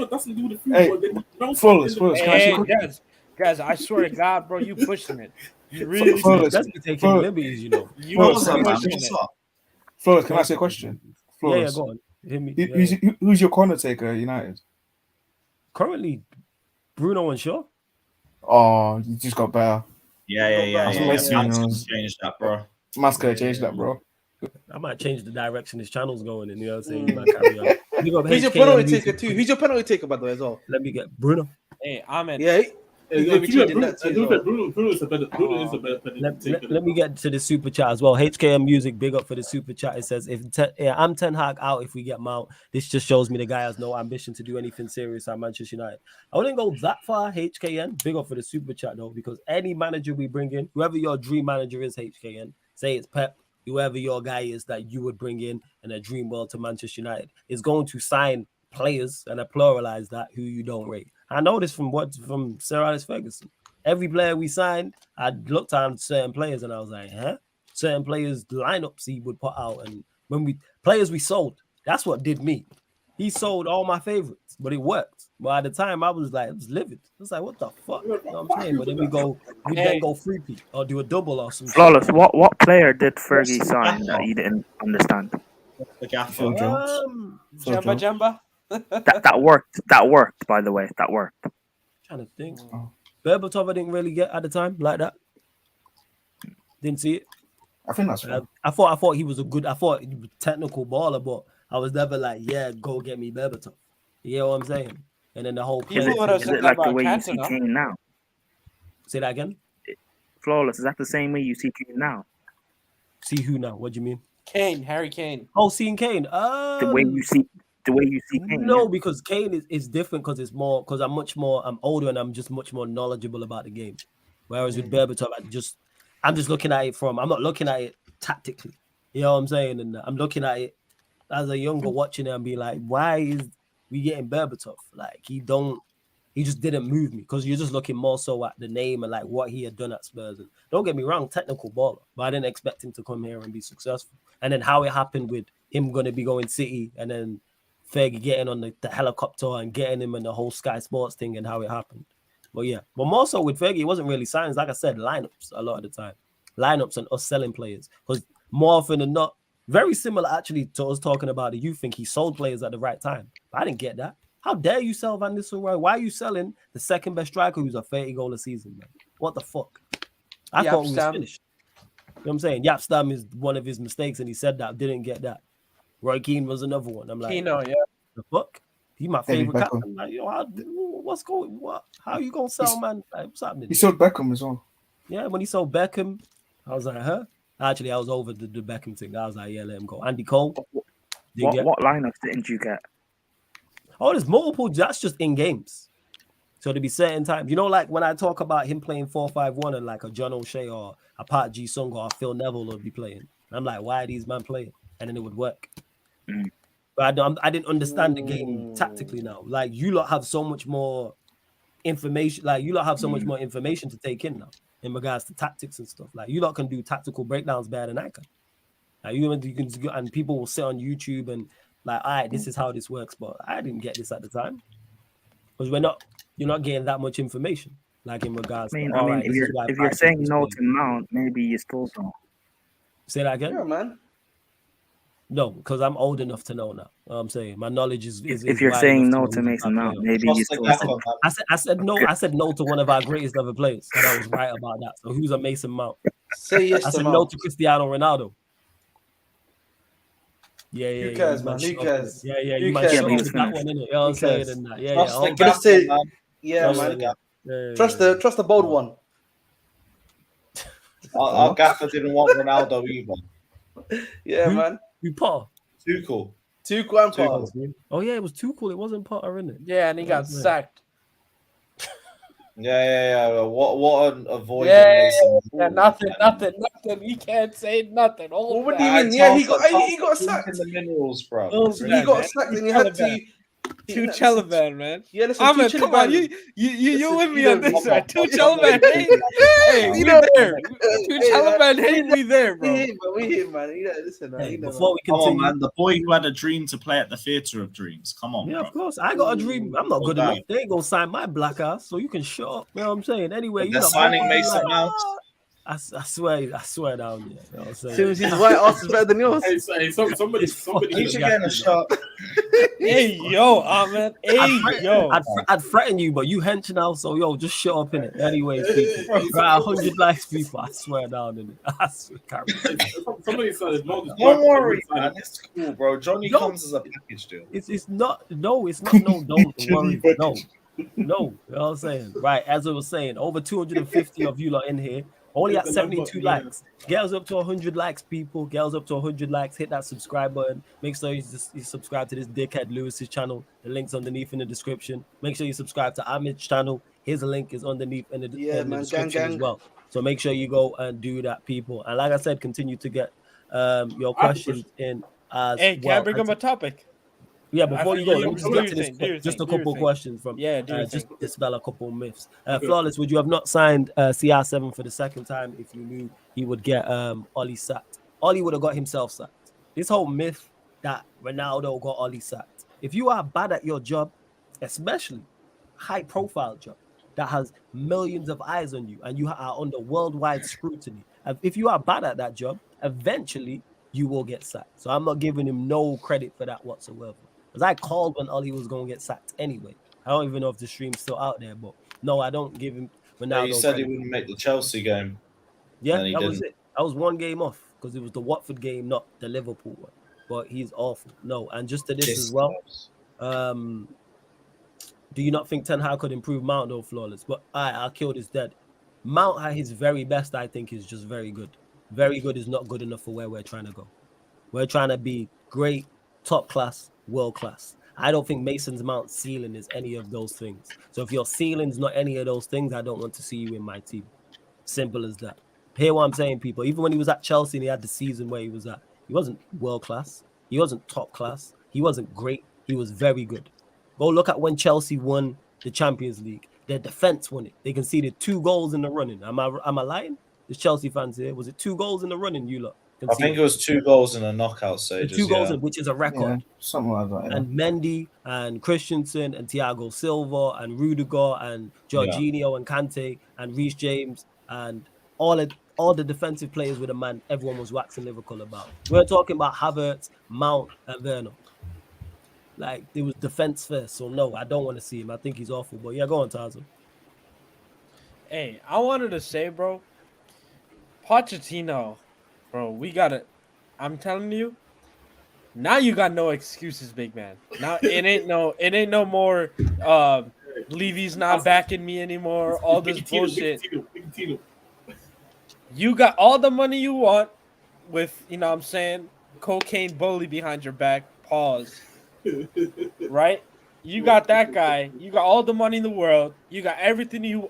E: doesn't do the football.
F: Hey, guys, I swear to God, bro, you pushing it. You really
A: that's taking liberties, you know.
C: Flores, can I ask you a question?
A: Flores. Yeah, go on. Hit me.
C: Who's your corner taker at United?
A: Currently, Bruno and Shaw.
C: Oh, you just got better.
G: Yeah. Change that, bro.
C: Must change that, bro.
A: I might change the direction this channel's going in. You know what I'm saying? You might carry on.
B: Who's your penalty taker too? Who's your penalty taker, by the way, as well?
A: Let me get Bruno.
F: Hey, Ahmed.
B: Yeah.
E: Bruno is a better penalty.
A: Let me get to the super chat as well. HKM Music, big up for the super chat. It says, I'm Ten Hag out if we get Mount. This just shows me the guy has no ambition to do anything serious at Manchester United. I wouldn't go that far, HKN. Big up for the super chat, though, because any manager we bring in, whoever your dream manager is, HKN, say it's Pep, whoever your guy is that you would bring in a dream world to Manchester United, is going to sign players, and I pluralize that, who you don't rate. I know this from Sir Alex Ferguson. Every player we signed, I looked at certain players and I was like, certain players lineups he would put out, and when players we sold, that's what did me. He sold all my favorites, but it worked. But at the time, I was livid. I was like, what the fuck? You know what I'm saying? But then we then go free-peat or do a double or something.
D: Flawless. What player did Fergie sign that you didn't understand?
G: The Gaffer.
F: Jamba.
D: That worked. That worked, by the way. That worked.
A: I'm trying to think. Berbatov I didn't really get at the time like that. Didn't see it.
C: I think that's right.
A: I thought he was he was a technical baller, but I was never like, yeah, go get me Berbatov. You know what I'm saying? And then the whole play.
D: Is it like the way you see Kane now?
A: Say that again?
D: Flawless. Is that the same way you see Kane now?
A: See who now? What do you mean?
F: Kane, Harry Kane.
A: Oh, seeing Kane.
D: The way you see Kane.
A: No, because Kane is different because I'm I'm older and I'm just much more knowledgeable about the game. Whereas with Berbatov, I'm just looking at it I'm not looking at it tactically. You know what I'm saying? And I'm looking at it as a younger watching it and be like, why is we getting Berbatov? Like he just didn't move me, because you're just looking more so at the name and like what he had done at Spurs. And don't get me wrong, technical baller, but I didn't expect him to come here and be successful. And then how it happened with him going to be going City and then Fergie getting on the helicopter and getting him in the whole Sky Sports thing and how it happened. But yeah, but more so with Fergie, it wasn't really signs. Like I said, lineups a lot of the time. Lineups and us selling players. Because more often than not, very similar actually to us talking about it. You think he sold players at the right time. But I didn't get that. How dare you sell Van Nistelrooy? Why are you selling the second best striker who's a 30-goal a season, man? What the fuck? I thought we was finished. You know what I'm saying? Yapstam is one of his mistakes, and he said that. Didn't get that. Roy Keane was another one. I'm like,
F: Keno, yeah.
A: The fuck? He's my favorite captain. Like, what's going? What? How are you gonna sell, man? Like, what's happening?
C: He sold Beckham as well.
A: Yeah, when he sold Beckham, I was like, huh? Actually, I was over the Beckham thing. I was like, yeah, let him go. Andy Cole.
D: What lineups didn't you get?
A: Oh, there's multiple. That's just in games. So there'll be certain times. You know, like when I talk about him playing 4-5-1 and like a John O'Shea or a Pat G. Sung or a Phil Neville would be playing. I'm like, why are these men playing? And then it would work. But I didn't understand the game tactically now. Like, you lot have so much more information. Like, you lot have so much more information to take in now in regards to tactics and stuff. Like, you lot can do tactical breakdowns better than I can. Like you can, and people will sit on YouTube and like, all right, this is how this works. But I didn't get this at the time because you're not getting that much information. Like in regards to, all right,
D: if
A: this is why
D: you're
A: prices
D: saying
A: was
D: no
A: paid.
D: to Mount, maybe you still don't.
A: Say that again.
B: Yeah, man.
A: No, because I'm old enough to know now. You know what I'm saying my knowledge is
D: If you're
A: wide
D: saying
A: enough
D: no
A: know
D: to
A: who's a
D: Mason
A: top
D: Mount,
A: player.
D: maybe you still don't.
A: I said no. I said no to one of our greatest ever players, and I was right about that. So who's a Mason Mount?
B: Say yes
A: I
B: to
A: said no
B: Mount.
A: to Cristiano Ronaldo. Yeah,
B: Who cares, man? Who
A: shut up,
B: cares?
A: innit? Yeah,
B: Who
A: you might
B: cares?
A: shut
D: But
A: up
D: he was
A: with that
D: finished.
A: one, innit? You know what I'm
B: Who
A: saying?
B: cares?
A: And that. Yeah,
G: Trust the
B: I'm gonna say,
G: man.
B: yeah,
A: yeah,
B: man.
A: yeah.
B: Trust the bold one.
G: Our gaffer didn't want Ronaldo either.
B: Yeah, man.
A: You Potter.
G: Tuchel.
B: Tuchel and Potter.
A: Oh yeah, it was too cool. It wasn't Potter, innit?
F: Yeah, and he got sacked.
G: Yeah. What an avoiding
F: Yeah,
G: Mason.
F: nothing. We can't say nothing.
B: Well, what do you mean? Yeah, he got sacked.
G: In the minerals, bro.
B: He got sacked and he had to.
F: Tuchel, man.
B: Yeah, listen,
F: Ahmed,
B: Tuchel
F: come on,
B: man.
F: you with me
B: you
F: on
B: know,
F: this,
G: come on,
F: right?
G: come
F: Tuchel,
G: on,
F: man. Hey, we there. Tuchel, man. Hey, we there, bro.
B: We here, man. You know, listen, man.
A: Hey,
B: You know,
A: before we
G: Come
A: continue,
G: on, man. The boy who had a dream to play at the theatre of dreams. Come on,
A: yeah,
G: bro.
A: of course. I got a dream. I'm not good
G: Okay.
A: enough. They ain't gonna sign my black ass, so you can shut up. You know what I'm saying? Anyway,
G: But
A: you
G: they're
A: know,
G: signing Mason Mount.
A: I swear down here. You know what I'm saying?
B: Soon as his white ass is better than yours.
E: Hey, somebody.
G: He's getting a shot.
F: Hey, yo, Ahmed. Hey, yo.
A: I'd threaten you, but you hench now, so yo, just shut up in it. Anyways, people, got 100 likes, people. I swear down in it. I swear,
E: Somebody said
G: Don't worry, man. It's cool, bro. Johnny comes as a package deal.
A: It's not. No, it's not. No, don't worry. No. You know what I'm saying? Right, as I was saying, over 250 of you lot in here. Only at 72 likes. Get us up to 100 likes, people. Get us up to 100 likes. Hit that subscribe button. Make sure you subscribe to this dickhead Lewis's channel. The link's underneath in the description. Make sure you subscribe to Ahmed's channel. His link is underneath in the description as well. So make sure you go and do that, people. And like I said, continue to get your questions in as
F: hey,
A: well.
F: Can I bring up a topic?
A: Yeah, before you go, let me just get to this. Just a couple questions from just to dispel a couple myths. Flawless, would you have not signed CR7 for the second time if you knew he would get Ollie sacked? Ollie would have got himself sacked. This whole myth that Ronaldo got Ollie sacked. If you are bad at your job, especially high-profile job that has millions of eyes on you and you are under worldwide scrutiny, if you are bad at that job, eventually you will get sacked. So I'm not giving him no credit for that whatsoever. Because I called when Ollie was going to get sacked anyway. I don't even know if the stream's still out there, but no, I don't give him Ronaldo.
G: Yeah, you said
A: credit.
G: he wouldn't make the Chelsea game.
A: Yeah, that was it. I was one game off because it was the Watford game, not the Liverpool one. But he's awful. No, and just to this as well. Do you not think Ten Hag could improve Mount though, Flawless? But I'll kill this dead. Mount at his very best, I think, is just very good. Very good is not good enough for where we're trying to go. We're trying to be great, top class, world class. I don't think Mason's Mount ceiling is any of those things. So if your ceiling's not any of those things, I don't want to see you in my team. Simple as that. Hear what I'm saying, people? Even when he was at Chelsea and he had the season where he was at, he wasn't world class. He wasn't top class. He wasn't great. He was very good. Go look at when Chelsea won the Champions League. Their defense won it. They conceded 2 goals in the running. Am I lying? There's Chelsea fans here. Was it 2 goals in the running, you lot?
G: I think it was 2 goals in a knockout stage.
A: 2 goals, which is a record.
C: Yeah, something like that. Yeah.
A: And Mendy and Christensen and Thiago Silva and Rudiger and Jorginho and Kante and Reece James and all the defensive players with a man everyone was waxing lyrical about. We're talking about Havertz, Mount, and Werner. Like, there was defense first. So, no, I don't want to see him. I think he's awful. But, yeah, go on, Tazo.
F: Hey, I wanted to say, bro, Pochettino, bro, we got to – I'm telling you, now you got no excuses, big man. Now it ain't no more Levy's not backing me anymore, all this bullshit. You got all the money you want with, you know what I'm saying, cocaine bully behind your back, pause. Right? You got that guy. You got all the money in the world. You got everything you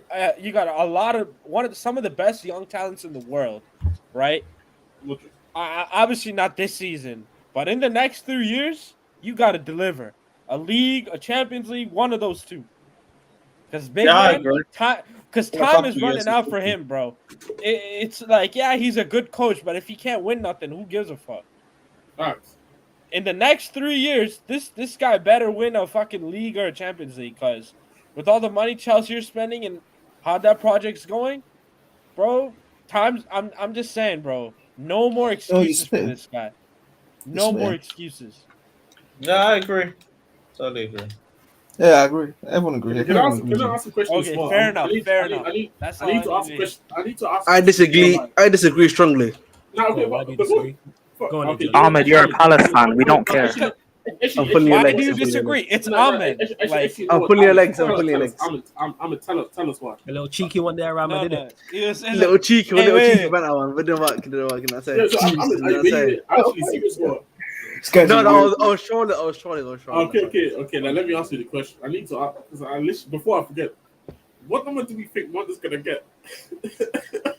F: got a lot of some of the best young talents in the world, right? Obviously not this season, but in the next 3 years, you got to deliver a league, a Champions League, one of those two. Because big
G: I
F: man,
G: agree.
F: because
G: In a
F: time
G: couple
F: is
G: years,
F: running out
G: it
F: for
G: could be.
F: him, bro. It's like, yeah, he's a good coach, but if he can't win nothing, who gives a fuck?
E: Facts.
F: In the next 3 years, this guy better win a fucking league or a Champions League, because with all the money Chelsea are spending and how that project's going, bro, I'm just saying, bro, no more
C: Oh,
F: excuses for this guy. No more excuses.
G: Yeah, I agree. Totally agree.
C: Yeah, I agree. Everyone agrees.
E: Can I ask a question as
F: Okay,
E: well?
F: fair enough. That's
E: I
F: all
E: need to
F: I
E: ask a
F: need.
E: question. I need to ask.
B: I disagree. I disagree strongly.
E: No, okay,
A: Oh, why do you
E: but
A: disagree?
E: fuck,
A: Go on,
E: okay,
A: Joe.
D: Ahmed, you're a Palace fan. We don't care.
B: I'm pulling your
F: Why
B: legs.
F: do you
B: I'm pulling your
F: disagree?
B: legs.
F: It's Ahmed.
B: I'm pulling your legs. I'm pulling your legs.
E: Tell us why.
A: A little cheeky one there, Rama, did it?
B: Little cheeky,
F: Hey,
B: little
F: wait.
B: cheeky banter one. But then what can I say?
E: Yeah, so actually serious what?
B: No, I was trolling.
E: Okay. Now let me ask you the question. I need to ask because before I forget. What number do we think Wonder's gonna get?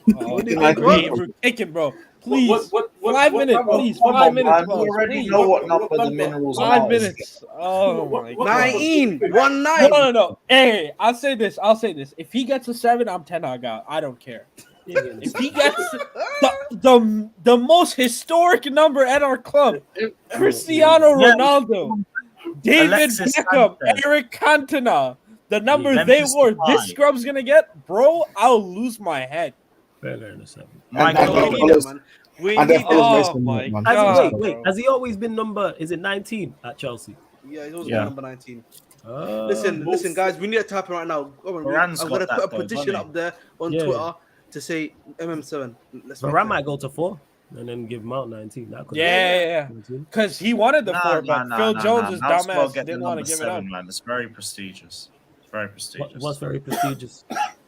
F: We're taking, bro. Please.
E: What
F: 5 minutes,
E: number?
F: please.
G: Come
F: 5
G: on,
F: minutes,
G: man.
F: bro.
G: We already
F: Please.
G: know what number the minerals are.
F: 5 minutes. Oh my god.
B: 19. 1 9.
F: No. Hey, I'll say this. If he gets a 7, I'm 10 out. I don't care. If he gets the most historic number at our club, Cristiano Ronaldo, David
I: Alexis
F: Beckham,
I: Sanchez.
F: Eric Cantona, the numbers they
I: Memphis
F: were,
I: Depay.
F: this scrub's gonna get, bro, I'll lose my head.
A: Fair enough, seven.
I: Michael
B: We
C: and-
B: need that, man. We
C: and
B: need
C: then-
B: that.
F: Oh my
C: man.
A: Has
F: god.
A: he, wait,
F: bro.
A: has he always been number? Is it 19 at Chelsea?
B: Yeah, he's always
I: Yeah.
B: been number 19. Listen, guys. We need it to happen right now. Come on,
I: Varane's
B: I'm gonna
I: got
B: put
I: that
B: a
I: though,
B: petition
I: doesn't
B: up there on
A: Yeah.
B: Twitter to say MM7. Let's make
A: Varane
B: it.
A: might go to 4 and then give him out 19. That could
F: Yeah.
A: 19.
F: Because he wanted the 4, but Phil Jones is
I: Man's gotta
F: dumbass.
I: get the
F: Didn't want
I: number
F: to give it up.
I: 7, man. It's very prestigious. It's very prestigious.
A: What's very prestigious?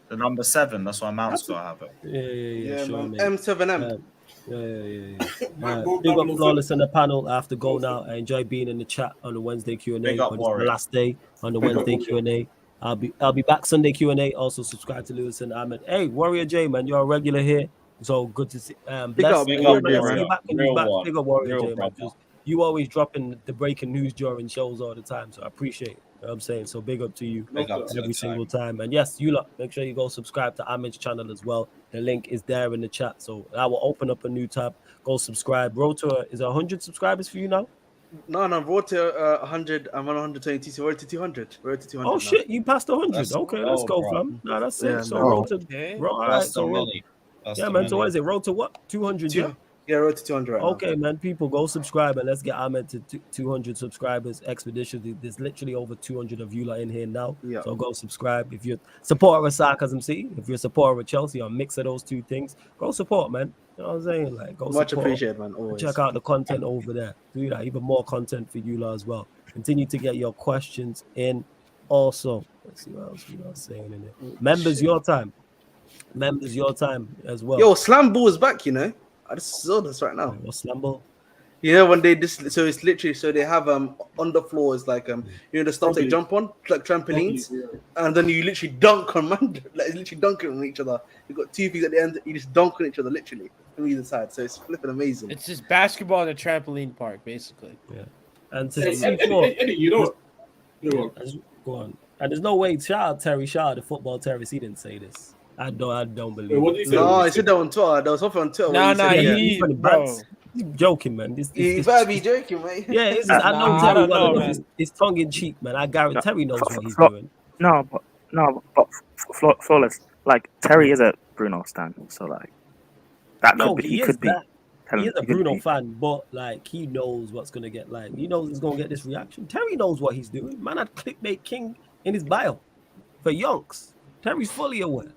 I: The number 7. That's why Mount's got to have it.
A: Yeah, sure,
B: man.
A: mate.
B: M7M.
A: Big up Flawless in the panel. I have to go now. I enjoy being in the chat on the Wednesday Q&A.
I: Big up,
A: But it's the
I: Warrior.
A: last day on the Wednesday Q&A. I'll be back Sunday Q&A. Also subscribe to Lewis and Ahmed. Hey, Warrior J, man, you're a regular here. So good to see. Bless.
B: Big
A: Bless
B: up,
A: you
B: Warrior.
A: back when
I: Real
A: you back.
I: one.
A: Big up Warrior
I: Real
A: J, man.
I: brother.
A: Just- You always dropping the breaking news during shows all the time. So I appreciate it. You know what I'm saying? So big up to you.
I: Big up to
A: Every
I: the
A: single time. And yes, you lot, make sure you go subscribe to Ahmed's channel as well. The link is there in the chat. So I will open up a new tab. Go subscribe. Road to is 100 subscribers for you now?
B: No, we're to 100. I'm on 120. So we're to 200. We're to 200.
A: Oh
B: now.
A: shit, you passed 100.
I: That's-
A: Okay, let's
I: oh,
A: go,
I: bro.
A: fam. No, that's it.
B: Yeah,
A: So
B: man.
A: road to
F: Okay.
A: all right,
I: That's
A: so
I: the
A: road.
I: many. That's
A: Yeah,
I: the
A: man. So
I: many.
A: what is it? Road to what? 200, yeah?
B: Yeah, we're to 200 right now.
A: Okay, man. People, go subscribe and let's get Ahmed to 200 subscribers expeditiously. There's literally over 200 of you lot in here now.
B: Yeah.
A: So go subscribe. If you're a supporter of Sarcasm City, if you're a supporter of Chelsea, or a mix of those two things, go support, man. You know what I'm saying? Like, go
B: Much
A: support.
B: appreciated, man. Always.
A: Check out the content over there. Do that. Even more content for you lot as well. Continue to get your questions in. Also, let's see what else we are saying in it. Members, your time. Members, your time as well.
B: Yo, Slam Ball is back, you know. I just saw this right now.
A: What's Lambo?
B: You know when they just so it's literally so they have on the floor is like you know the stuff they jump on like trampolines, and then you literally dunk on man, like it's literally dunking on each other. You got 2 things at the end, you just dunk on each other literally from either side. So it's flipping amazing.
F: It's just basketball in a trampoline park, basically.
A: Yeah. And to
E: Hey,
A: see
E: Eddie, you know what?
A: go on. And there's no way. Shout out Terry, shout out the football Terrace. He didn't say this. I don't believe.
E: Wait, what did he say?
B: No, I said that on Twitter. There was something on Twitter.
F: Nah,
B: where he said,
A: he's funny,
F: bro.
A: He's joking, man.
B: you better be joking, mate.
A: Yeah, it's just, I know
F: Nah,
A: Terry
F: I don't
A: well
F: know,
A: enough.
F: man.
A: It's tongue in cheek, man. I guarantee Terry knows what he's
D: Flo-
A: doing.
D: No, but flawless. Like Terry is a Bruno stan, so like that
A: No,
D: could be.
A: he
D: He
A: is
D: could be.
A: that. He is a
D: He could
A: Bruno
D: be.
A: fan, but like he knows what's gonna get. Like he knows he's gonna get this reaction. Terry knows what he's doing. Man had clickbait king in his bio for Yonks. Terry's fully aware.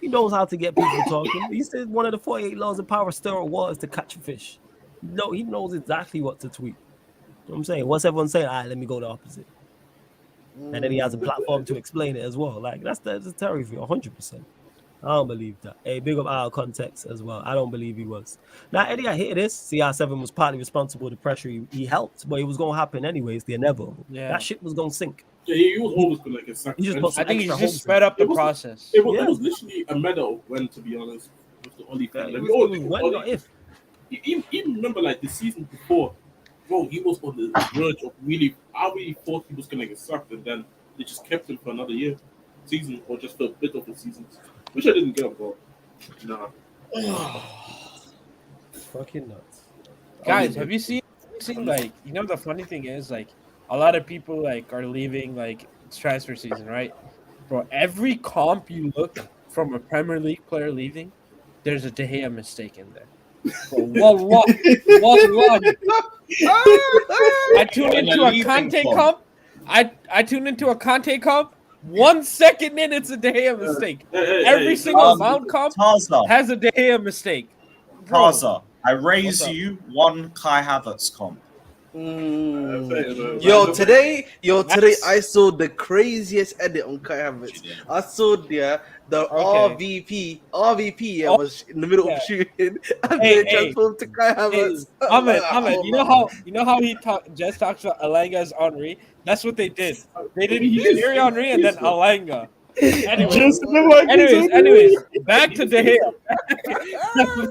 A: He knows how to get people talking. He said one of the 48 laws of power stir a water is to catch a fish. No, he knows exactly what to tweet. You know what I'm saying? What's everyone saying? All right, let me go the opposite. And then he has a platform to explain it as well. Like that's Terry for you, 100%. I don't believe that. Hey, big up our context as well. I don't believe he was. Now, Eddie, I hear this. CR7 was partly responsible for the pressure he helped, but it was going to happen anyways, the inevitable.
F: Yeah.
A: That shit was going to sink.
E: Yeah, he was always gonna get sacked.
A: He just put
F: I think he's
A: extra
F: just
A: holes
F: sped up the
E: It was-
F: process.
E: It was literally a medal when, to be honest, with the Oli thing.
A: It
E: Like,
A: was
E: we all
A: when,
E: knew
A: not if.
E: Even remember like the season before, bro, he was on the verge of really. I really thought he was gonna get sacked, and then they just kept him for another year. season or just for a bit of the season, which I didn't get, but nah.
A: Fucking nuts.
F: Guys, have you seen like, you know, the funny thing is, like, a lot of people like are leaving, like, it's transfer season, right? Bro, every comp you look from a Premier League player leaving, there's a De Gea mistake in there. Bro, wallah. I tune into a Conte comp. I tune into a Conte comp. 1 second in, it's a De Gea mistake. Every single Mount comp has a De Gea mistake. Bro,
I: Taza, I raise you one Kai Havertz comp.
B: Yo, today I saw the craziest edit on Kai Havertz. I saw the RVP was in the middle of shooting and they transformed to Kai Havertz.
F: Ahmed, you know how he just talks about Alanga's Henri? That's what they did. They did Thierry Henry and then Alanga. Anyways, back to De Gea.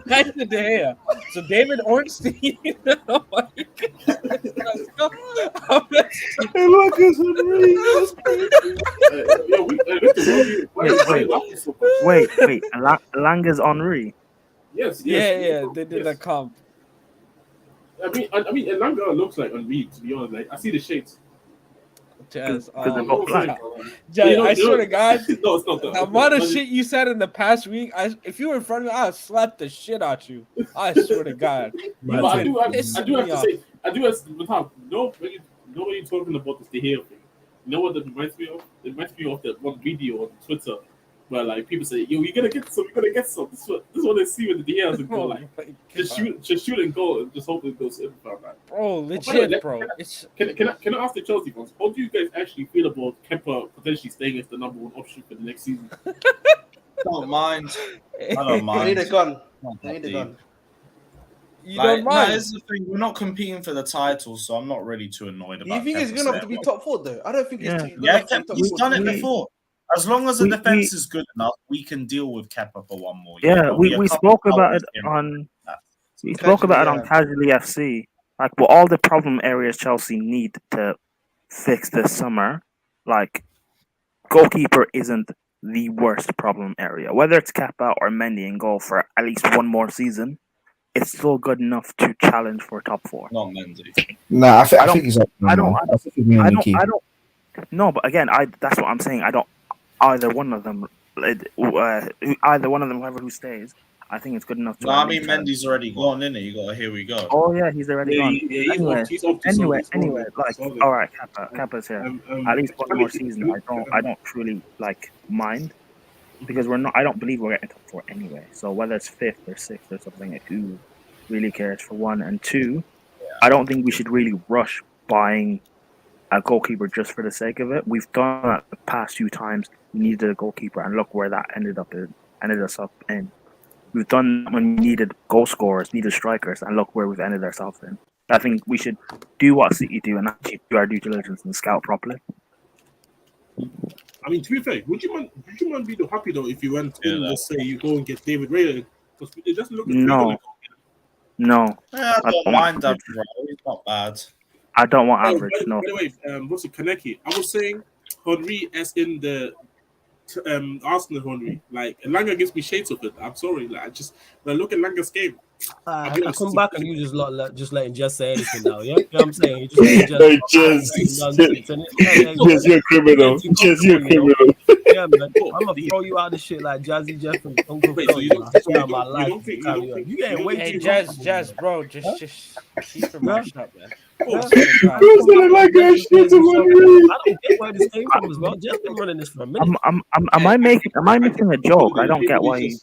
F: Back to De Gea. So David Ornstein. Oh my God.
D: Wait. Alanga's Henri.
E: Yes.
F: Yeah. They did a comp.
E: I mean, Elanga looks like Henri, to be honest. Like, I see the shades.
F: Jazz,
D: they're both black.
F: Jazz, I swear to God,
E: no, it's not that.
F: The amount of shit you said in the past week, if you were in front of me, I'd slap the shit out you. I swear to God.
E: I do have to say, nobody talking about this De Gea thing. You know what that reminds me of? It reminds me of that one video on Twitter where like people say, "Yo, you're gonna get some. This is what they see when the De Gea doesn't go. Like, just shoot and go, and just hope it goes in.
F: Bro, legit, bro.
E: Can I ask the Chelsea fans? How do you guys actually feel about Kepa potentially staying as the number one option for the next season?
I: Don't mind. I don't mind.
B: I need a gun.
F: You don't mind.
I: Here's the thing: we're not competing for the title, so I'm not really too annoyed about.
B: You think he's good enough to be top 4 though? I don't think he's.
I: He's done it before. As long as the defense is good enough, we can deal with Kepa for one more year.
D: Yeah, we spoke about it on Casually FC. Like, well, all the problem areas Chelsea need to fix this summer, like, goalkeeper isn't the worst problem area. Whether it's Kepa or Mendy in goal for at least one more season, it's still good enough to challenge for top 4.
I: Not Mendy.
C: Nah, I think he's up. I don't.
D: No, but again, that's what I'm saying. I don't. Either one of them, whoever who stays, I think it's good enough.
I: No, I mean Mendy's already gone, isn't it? You got here we go.
D: Oh yeah, he's already gone.
E: He's off
D: Anyway, like, all right, Kepa's here. At least one more season. I don't truly like mind because we're not. I don't believe we're getting top 4 anyway. So whether it's 5th or 6th or something, who really cares? For one, and two, I don't think we should really rush buying a goalkeeper just for the sake of it. We've done that the past few times. We needed a goalkeeper, and look where that ended us up in. We've done when we needed goal scorers, needed strikers, and look where we've ended ourselves in. I think we should do what City do and actually do our due diligence and scout properly.
E: I mean, to be fair, would you mind being happy though if you went in, let's say you go and get David Raya? Because it doesn't look
D: No.
I: Yeah, I don't mind that, bro. He's not bad.
D: I don't want average. No.
E: By the way, what's it, Kaneki? I was saying Henry as in the Arsenal Henry. Like, Langa gives me shades of it. I'm sorry. Like, when I look at Langa's game.
A: I come back and you just letting Jess say anything now. Yeah, you know what I'm saying? You
C: Jess, you're a criminal. Jess, you're a criminal.
A: Yeah, man. I'm gonna throw you out the shit like Jazzy Jeff and Uncle Phil. You ain't way too.
F: Hey, Jazz, bro, just keep your mouth shut, man.
A: I don't get where this came from as well. Just been running this for a minute.
D: Am I making a joke? I don't get why you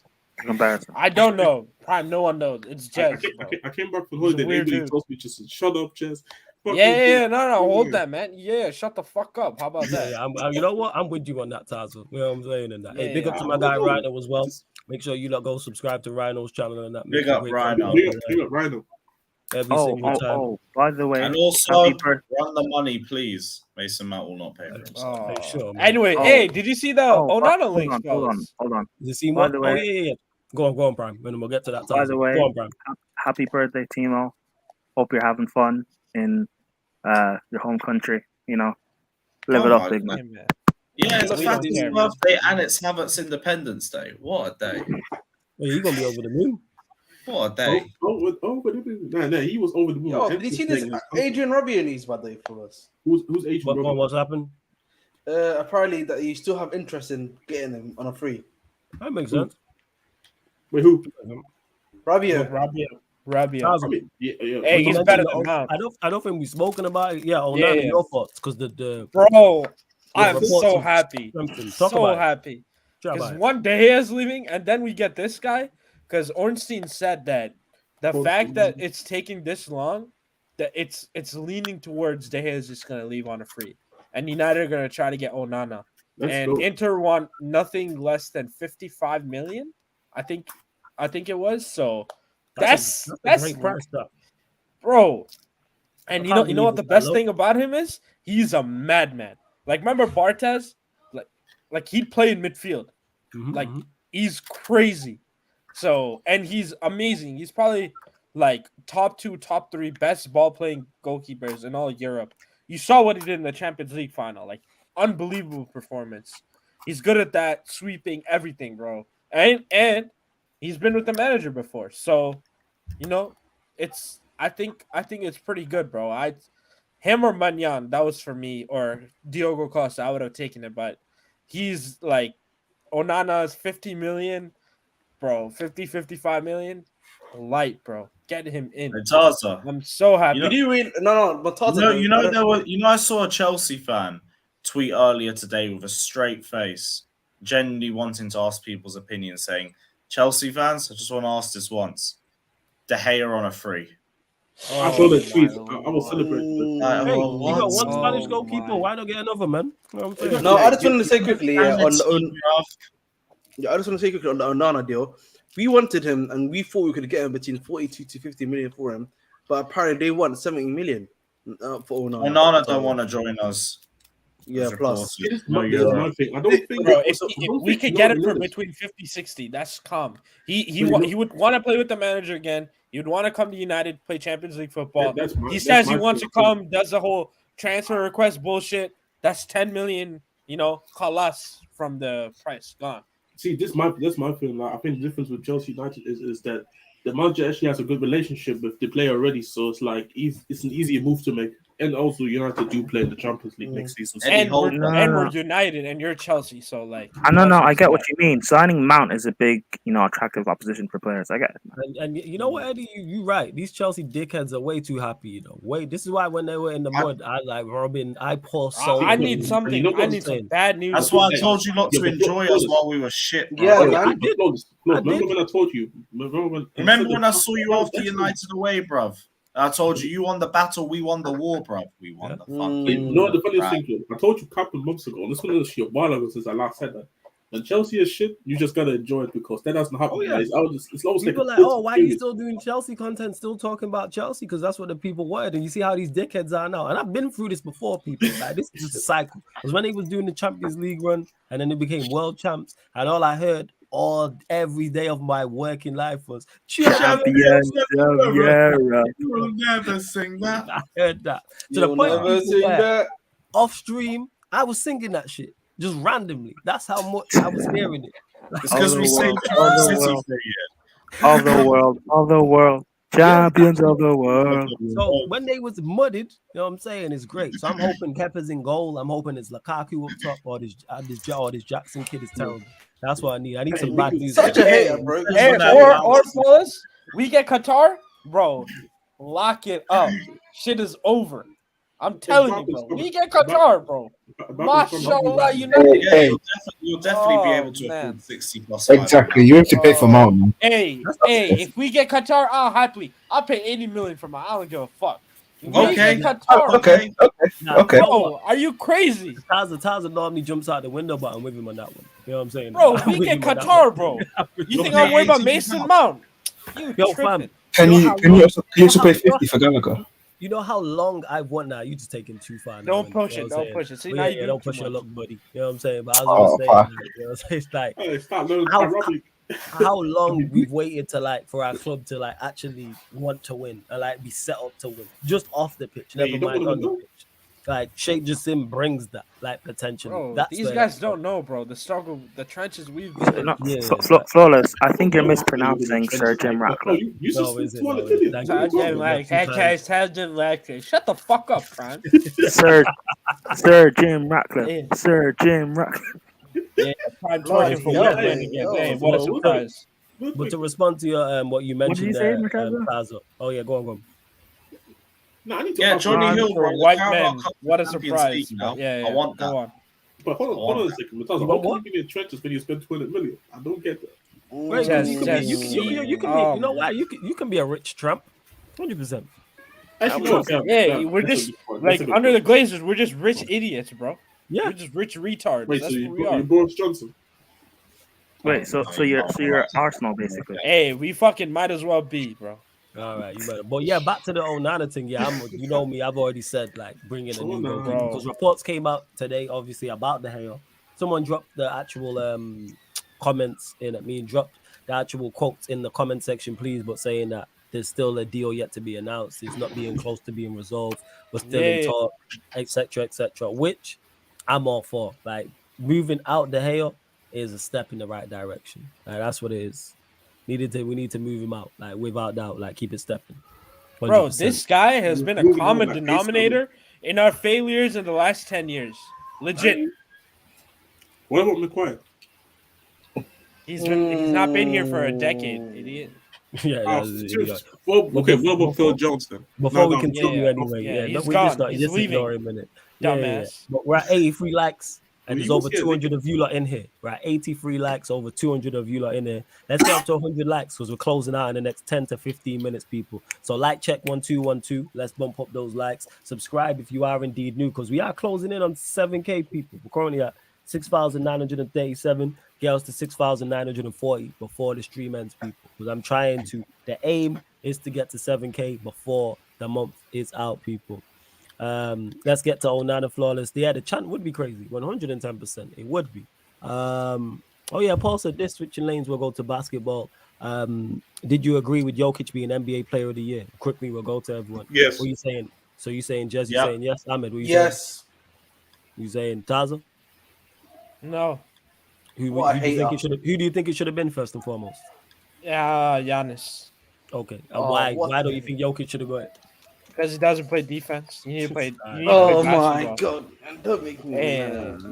D: embarrassing.
F: I don't know. Prime, no one knows. It's Jess.
E: I came back from holiday. Everybody told me just shut up, Jess.
F: Yeah, no, hold that, man. Yeah, shut the fuck up. How about that?
A: Yeah, you know what? I'm with you on that, Tazo. You know what I'm saying? And that. Hey, big up to my guy Rhino as well. Make sure you go subscribe to Rhino's channel and that.
I: Big up Rhino.
E: Big up Rhino.
A: Every single time.
D: Oh, by the way,
I: and also run the money, please. Mason Mount will not pay for himself.
A: Hey, sure,
F: anyway, hey, did you see the Onana link?
D: Hold on.
A: Did you see what? Oh, yeah. Go on, Prime. When we'll get to that time.
D: By the way,
A: go on, Prime.
D: Happy birthday, Timo. Hope you're having fun in your home country. You know, live it up, big man.
G: Yeah, it's
F: We don't
G: Fatty's
F: care.
G: birthday and it's Havertz Independence Day. What a day.
A: Well, you're gonna be over the moon.
G: What a day.
E: Over the moon. No, he was over the moon.
B: Yo, did you see this Adrian Rabiot news, by the way, for us?
E: Who's Adrian Rabiot?
A: What's happened?
B: Apparently that you still have interest in getting him on a free.
A: That makes sense.
E: Wait, who?
B: Rabiot.
F: Rabiot.
E: I mean, yeah.
F: Hey, he's better than Mount.
A: I don't think we've spoken about it. Yeah, Onana, your thoughts, because the
F: bro, I'm
A: reports
F: so
A: of
F: happy.
A: Talk
F: So
A: about it.
F: happy.
A: Talk
F: Because
A: about it.
F: one day is leaving, and then we get this guy. Because Ornstein said that the fact that it's taking this long, that it's leaning towards De Gea is just gonna leave on a free, and United are gonna try to get Onana, and Inter want nothing less than 55 million. I think it was. So that's
A: a great price, though.
F: bro. And
A: I can't
F: you know what
A: believe
F: the
A: it's
F: best
A: that low.
F: thing about him is? He's a madman. Like, remember Barthez? Like he'd play in midfield. Like he's crazy. So, and he's amazing. He's probably like top 2, top 3 best ball playing goalkeepers in all Europe. You saw what he did in the Champions League final. Like, unbelievable performance. He's good at that, sweeping everything, bro. And he's been with the manager before. So, you know, I think it's pretty good, bro. Him or Manyan, that was for me, or Diogo Costa, I would have taken it, but he's like Onana is 50 million, bro. 55 million. Light, bro. Get him in.
G: Taza.
F: I'm so happy.
B: But
G: I saw a Chelsea fan tweet earlier today with a straight face, genuinely wanting to ask people's opinion, saying, Chelsea fans, I just want to ask this once. De Gea on a free.
E: I saw the tweet. I will celebrate.
A: Hey, you got one Spanish goalkeeper. Why not get another, man? You know what I'm saying?
B: No, I just wanted to say quickly on the Onana deal. We wanted him, and we thought we could get him between 42 to 50 million for him, but apparently they want 70 million for Onana.
G: Onana don't want to join us.
B: Yeah, plus.
E: Here's my thing. I don't think
F: bro, if we could get him for between 50-60, that's calm. He would want to play with the manager again. He would want to come to United, play Champions League football. He says he wants to come, does the whole transfer request bullshit. That's 10 million, kalas from the price gone.
E: See, that's my feeling. Like, I think the difference with Chelsea United is that the manager actually has a good relationship with the player already, so it's like it's an easier move to make. And also, United do play in the Champions League next season. So
F: and we're United, and you're Chelsea, so like.
D: I get what you mean. Signing Mount is a big, attractive opposition for players. I get it.
A: And you know what, Eddie, you're right. These Chelsea dickheads are way too happy. This is why when they were in the mud, I like Robin. I pour so.
F: I need something. I need some bad news.
G: That's why I told you not to enjoy us while we were shit. Bro.
B: Yeah, man.
E: I did. Remember when I told you?
G: Remember when I saw you after United away, bruv? I told you won the battle, we won the war, bruv. We won the fucking.
E: No, the funniest thing, I told you a couple of months ago, and this one is a while ago since I last said that. When Chelsea is shit, you just gotta enjoy it because that doesn't happen. It's always
A: people
E: like,
A: why are you still doing Chelsea content, still talking about Chelsea? Because that's what the people wanted. And you see how these dickheads are now. And I've been through this before, people. Like, this is just a cycle. Because when they was doing the Champions League run, and then they became world champs, and all I heard every day of my working life was
D: Champions of Europe.
G: You'll never sing that.
A: I heard that. To the point off stream, I was singing that shit. Just randomly. That's how much I was hearing it.
G: It's because we sang
D: all the world, champions of the world.
A: So when they was mudded, you know what I'm saying, it's great. So I'm hoping Kepa's in goal. I'm hoping it's Lukaku up top, or this Jackson kid is terrible. That's what I need. I need some bad news.
B: Such a hater, bro.
F: Or fellas, we get Qatar, bro. Lock it up. Shit is over. I'm telling you, bro. We get Qatar, bro. Mashallah, United.
G: You'll definitely be able to afford 60 plus.
C: Exactly. You have to pay for Mount, man.
F: Hey, if we get Qatar, I'll pay 80 million for my. I don't give a fuck.
G: Okay.
F: Qatar,
C: Okay.
F: Bro, are you crazy?
A: Taza normally jumps out the window, but I'm with him on that one. You know what I'm saying?
F: Bro, we get Qatar, bro. You think I'm worried about Mason Mount?
A: Yo, fam.
C: Can you also pay 50 for Gallagher?
A: You know how long I've won now? You just taking too far.
F: Don't push it. Don't push it. See, now you
A: don't push your luck, buddy. You know what I'm saying? But I was saying, it's like, how long we've waited for our club to actually want to win and be set up to win, just off the pitch. Never mind on the pitch. Like Sheikh Jassim brings that, like potentially.
F: Bro,
A: That's
F: these
A: where
F: guys
A: that's
F: don't know, bro. The struggle, the trenches we've been in.
D: Flawless. I think you're
E: Oh,
D: mispronouncing Sir Jim
E: Oh,
D: Ratcliffe.
E: you
A: no,
E: just
A: is
E: spent
A: it?
E: 200
A: No,
E: million.
A: thank
E: What
A: you.
E: are you talking about?
F: Sergeant Ratcliffe. Shut the fuck up, Prime.
D: Sir Jim Ratcliffe.
F: Yeah.
D: Sir Jim Ratcliffe.
F: Yeah, Prime
B: Bloody
F: twerking for
B: hell,
F: white men
B: man.
F: again.
B: Yo,
F: Hey, what a
E: bro, what
F: surprise.
A: But to respond to your what you
D: What did you
A: mentioned
D: say,
A: there,
D: Mercado?
A: Tazo. Oh yeah, go on.
E: No, I need to
G: Yeah,
E: ask
G: Johnny
E: you-
G: Hill,
F: For
G: bro. The
F: white
G: Carabao
F: men.
G: Cup
F: What a
G: Champions
F: surprise.
G: League now.
F: Yeah,
G: I want
F: go
G: that.
F: on.
E: But hold on a second.
A: You
E: How
A: want
E: can
A: what?
E: you be in trenches when you spend 200 million? I don't get that.
A: Right,
F: Just-
A: you can be, you can be, you know why? You can be a rich Trump, 100%.
E: Actually, no,
F: Yeah, we're just like under the Glazers. We're just rich idiots, bro.
A: Yeah,
F: We're just rich retards.
E: Wait,
F: That's
E: so
F: what we
E: you're
F: are.
E: Boris Johnson?
D: Wait, so you're Arsenal basically.
F: Hey, we fucking might as well be, bro.
A: all right, you better. But yeah, back to the Onana thing. Yeah, you know me. I've already said like bring in a new
E: no.
A: goalkeeper because reports came out today, obviously about the hail. Someone dropped the actual comments in it. Me dropped the actual quotes in the comment section, please, but saying that there's still a deal yet to be announced. It's not being close to being resolved. We're still in talk, etc., etc. Which I'm all for. Like moving out the hail is a step in the right direction. Like, that's what it is. We need to move him out, like without doubt, like keep it stepping. 100%.
F: Bro, this guy has been a
E: Moving on,
F: common
E: like,
F: denominator in our failures in the last 10 years. Legit.
E: What about McQuaid?
F: He's not been here for a decade, idiot.
A: Yeah,
E: Okay, what about Phil Jones then?
A: Before we continue, anyway,
F: he's
A: we
F: gone.
A: just
F: He's leaving.
A: ignore him a minute.
F: Dumbass.
A: But we're at 83 likes, and
E: He
A: there's
E: was
A: over
E: here,
A: 200 of you lot in here. We're at 83 likes, over 200 of you lot in here. Let's get up to 100 likes because we're closing out in the next 10 to 15 minutes, people. So like check 1212. Let's bump up those likes. Subscribe if you are indeed new because we are closing in on 7K people. We're currently at 6,937. Girls to 6,940 before the stream ends, people. Because I'm trying to. The aim is to get to 7K before the month is out, people. Let's get to Onana flawless. Yeah, the chant would be crazy. 110%. It would be. Oh yeah, Paul said this switching lanes will go to basketball. Did you agree with Jokic being NBA Player of the Year? Quickly, we'll go to everyone.
E: Yes.
A: What are you saying? So you saying Jez? You
G: Yep.
A: saying yes? Ahmed, what you
B: Yes.
A: saying? You saying Taza?
F: No.
A: Who do you think it should have been first and foremost?
F: Yeah, Giannis.
A: Okay.
B: Oh,
A: why don't you think Jokic should have got it?
F: Because he doesn't play defense. You need to play. You need to
B: Oh
F: play
B: my
F: basketball.
B: god, man, don't make me.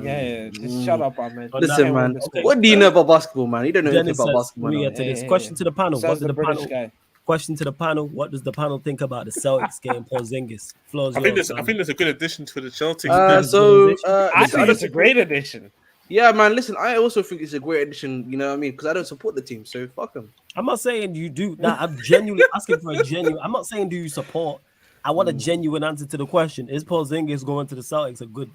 F: Yeah. Just shut up, man.
B: Listen, man.
A: Okay.
B: What do you know about basketball, man? You don't know anything
A: Dennis
B: about
A: says,
B: basketball.
A: let me
B: no.
A: get to this.
F: Yeah.
A: Question to the panel.
F: Says
A: What did
F: the
A: the
F: British
A: panel?
F: guy.
A: Question to the panel. What does the panel think about the Celtics game Porzingis? Floors
J: I think
A: yours,
J: that's a good addition to the Chelsea.
F: I
B: listen,
F: think it's a great addition.
B: Yeah, man. Listen, I also think it's a great addition. You know what I mean? Because I don't support the team, so fuck them.
A: I'm not saying you do. Nah, I'm genuinely asking for a genuine. I'm not saying do you support. I want a genuine answer to the question. Is Porzingis going to the Celtics a good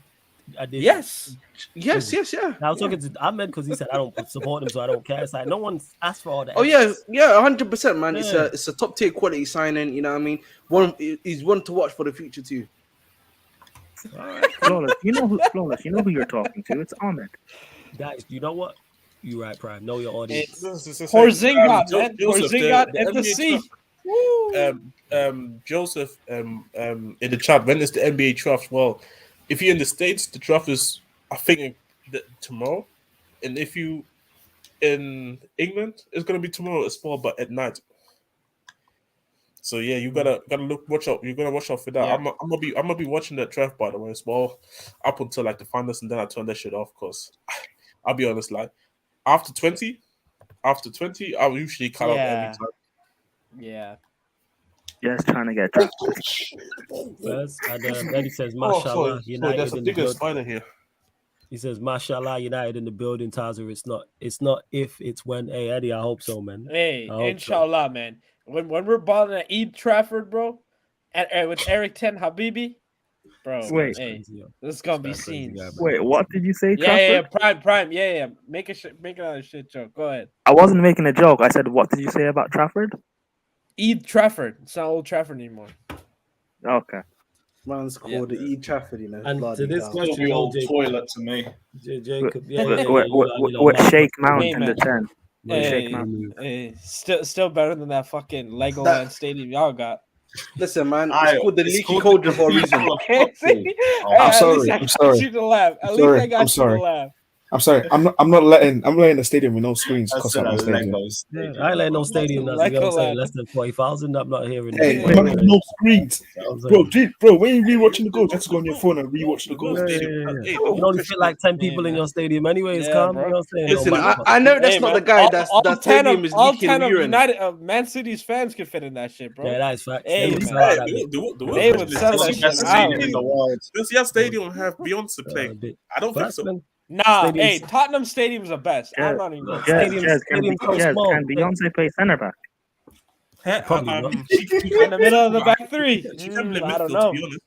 A: addition?
B: Yes, yeah.
A: Now, I was talking to Ahmed because he said I don't support him, so I don't care. It's like no one asked for all that.
B: Oh yeah, 100%, man.
A: Yeah.
B: It's a top tier quality signing. You know what I mean? He's one to watch for the future too.
D: Flawless. You know who you're talking to. It's Ahmed.
A: Guys, you know what? You right, Prime. Know your audience.
F: Porzingis, man. Porzingis at the sea.
J: Joseph in the chat, when is the NBA draft? Well, if you're in the States, the draft is, I think, tomorrow. And if you in England, it's gonna be tomorrow as well, but at night. So yeah, you gotta watch out. You're gonna watch out for that.
F: Yeah.
J: I'm gonna be watching that draft, by the way, as well, up until like the finals, and then I turn that shit off because I'll be honest, like after 20, I'll usually cut out every time.
F: Yeah.
D: Just trying to get drunk.
A: First, and Eddie says, "Mashallah, United
J: There's a
A: in the
J: bigger
A: building."
J: spider here.
A: He says, "Mashallah, United in the building." Tazer, it's not if, it's when. Hey, Eddie, I hope so, man.
F: Hey,
A: I hope
F: inshallah, man. When we're balling at Eid Trafford, bro, and with Eric Ten Habibi, bro.
D: Wait.
F: Hey, this is gonna be seen.
D: Wait, what did you say?
F: Yeah,
D: Trafford?
F: prime. Yeah. Make another shit joke. Go ahead.
D: I wasn't making a joke. I said, what did you say about Trafford?
F: Eid Trafford. It's not Old Trafford anymore.
D: Okay.
B: Man's called the E Trafford, you know.
A: And
B: bloody
A: to this
B: hell.
A: question,
G: The old
A: Jacob,
G: toilet to me.
A: Jacob,
D: With Sheikh Mount
F: Hey,
D: in the
F: man.
D: 10.
F: Hey, still better than that fucking Legoland stadium y'all got.
B: Listen, man,
G: Aye,
B: it's called the
G: it's
B: leaky
G: called
B: cauldron for a reason.
C: I'm sorry. I'm sorry.
F: At least I got
C: I'm
F: you
C: sorry.
F: to laugh.
C: I'm sorry. I'm not letting a stadium with no screens
G: That's
C: cost
G: it,
C: out my
G: a
C: stadium.
G: Lego
A: Yeah,
G: stadium,
A: I ain't letting no
G: bro.
A: stadium. That's
F: Like
A: what I'm
F: a
A: saying.
F: lad.
A: Less than 40,000. I'm not hearing.
C: Hey,
A: that.
C: man, no screens,
A: You know what I'm
C: bro.
A: saying?
C: Bro, when you rewatching the goals, just go on your phone and rewatch the goals.
J: Hey,
A: You can only fit like 10 people in your stadium, anyways.
F: Yeah,
A: Calm.
F: bro.
A: You know what I'm saying?
B: Listen,
A: No matter.
B: I know that's
F: Hey,
B: not
F: man,
B: the guy.
F: all
B: That
F: 10
B: stadium
F: of
B: is
F: all
B: leaking
F: 10 of
B: urine.
F: United Man City's fans could fit in that shit, bro.
A: Yeah, that is facts.
F: Hey,
A: They would
F: man.
A: sell out that
J: Hey,
A: bit.
F: They would sell that
G: It's the
F: shit
G: best stadium
F: out.
G: in the world.
J: Does your stadium have Beyonce playing?
A: bit.
J: I don't think
A: Facts,
J: so.
A: man.
F: Nah,
A: Stadiums-
F: hey, Tottenham Stadium's the best. I'm not even gonna lie.
A: Stadiums so small.
D: Can Beyonce play centre back?
A: Probably not.
F: In the middle of the back three.
J: She can play
F: I don't
J: midfield,
F: know.
J: to be honest.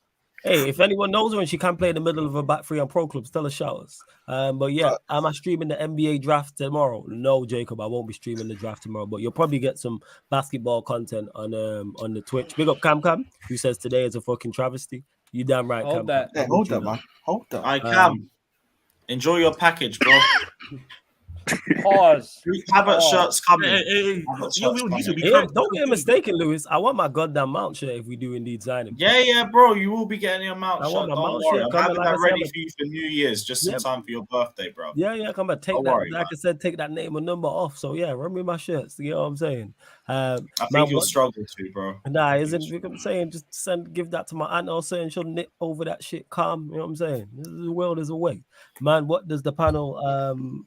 A: Hey, if anyone knows her and she can play in the middle of a back three on pro clubs, tell her shout us. But yeah, am I streaming the NBA draft tomorrow? No, Jacob, I won't be streaming the draft tomorrow. But you'll probably get some basketball content on the Twitch. Big up Cam, who says today is a fucking travesty. You damn right,
F: Hold
A: Cam.
F: that.
C: Hey, hold that, man. Hold that.
G: I can. Enjoy your package, bro.
F: Pause.
G: Havertz shirts coming.
J: Hey,
G: Havertz
J: you
G: shirts
J: need to
G: coming.
J: be
A: Yeah,
J: calm.
A: don't get mistaken, Lewis. I want my goddamn mount shirt if we do indeed sign him.
G: Yeah, bro. You will be getting your mount
A: I
G: shirt.
A: want my
G: Don't
A: mount
G: worry.
A: shirt
G: I'm
A: coming,
G: having
A: like I
G: that
A: said,
G: ready
A: I'm-
G: for you for New Year's, just in
A: Yeah.
G: time for your birthday, bro.
A: Yeah, come on, take
G: Don't
A: that.
G: worry,
A: Like I said, take that name and number off. So yeah, run me my shirts. You know what I'm saying?
G: I
A: man,
G: think you'll
A: what-
G: struggle to, bro.
A: Nah, isn't what I'm saying? Just give that to my aunt or saying she'll nip over that shit calm. You know what I'm saying? The world is away. Man, what does the panel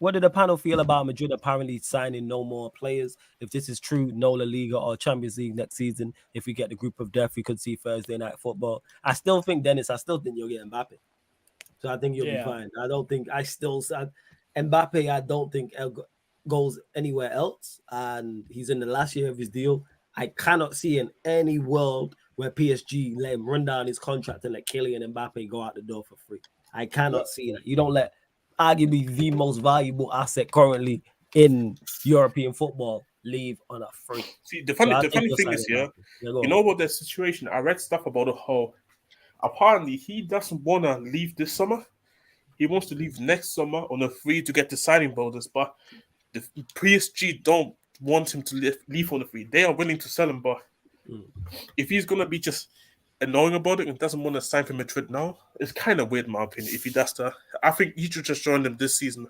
A: what did the panel feel about Madrid apparently signing no more players? If this is true, no La Liga or Champions League next season. If we get the group of death, we could see Thursday night football. I still think you'll get Mbappe. So I think you'll be fine. I don't think Mbappe, I don't think goes anywhere else. And he's in the last year of his deal. I cannot see in any world where PSG let him run down his contract and let Kylian Mbappe go out the door for free. I cannot see that. You don't let arguably the most valuable asset currently in European football leave on a free.
J: See, the funny thing is, you know what the situation? I read stuff about the whole. Apparently, he doesn't want to leave this summer. He wants to leave next summer on a free to get the signing bonus, but the PSG don't want him to leave on a free. They are willing to sell him, but if he's gonna be just annoying about it and doesn't want to sign for Madrid now, it's kind of weird, in my opinion. If he does that, I think he should just join them this season.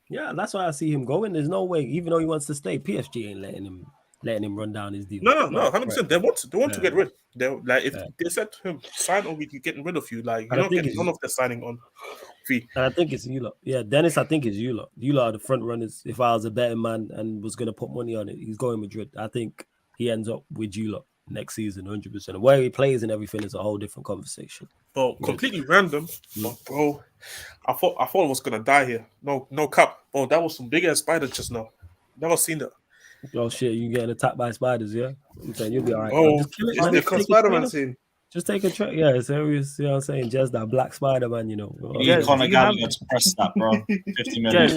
A: Yeah, that's why I see him going. There's no way, even though he wants to stay, PSG ain't letting him run down his deal.
J: No, 100%. They want to get rid. They like if they said to him, sign or we're getting rid of you. Like you're not getting none of the signing on fee.
A: And I think it's you lot. Yeah, Dennis, I think it's you lot. You lot are the front runners. If I was a betting man and was gonna put money on it, he's going Madrid. I think he ends up with you lot next season, 100%. Where he plays and everything is a whole different conversation.
J: But completely random. But bro, I thought I was gonna die here. No cap. Bro, that was some big ass spider just now. Never seen that.
A: Oh shit, you getting attacked by spiders, yeah? I'm saying you'll be all right.
J: Oh,
A: just kill it,
J: it's
A: man.
J: different.
B: Spider-Man scene.
A: Just take a track. Yeah, it's serious. You know what I'm saying? Just that black Spider-Man, you know.
G: You need Conor Gallagher to press that, bro. 50 million.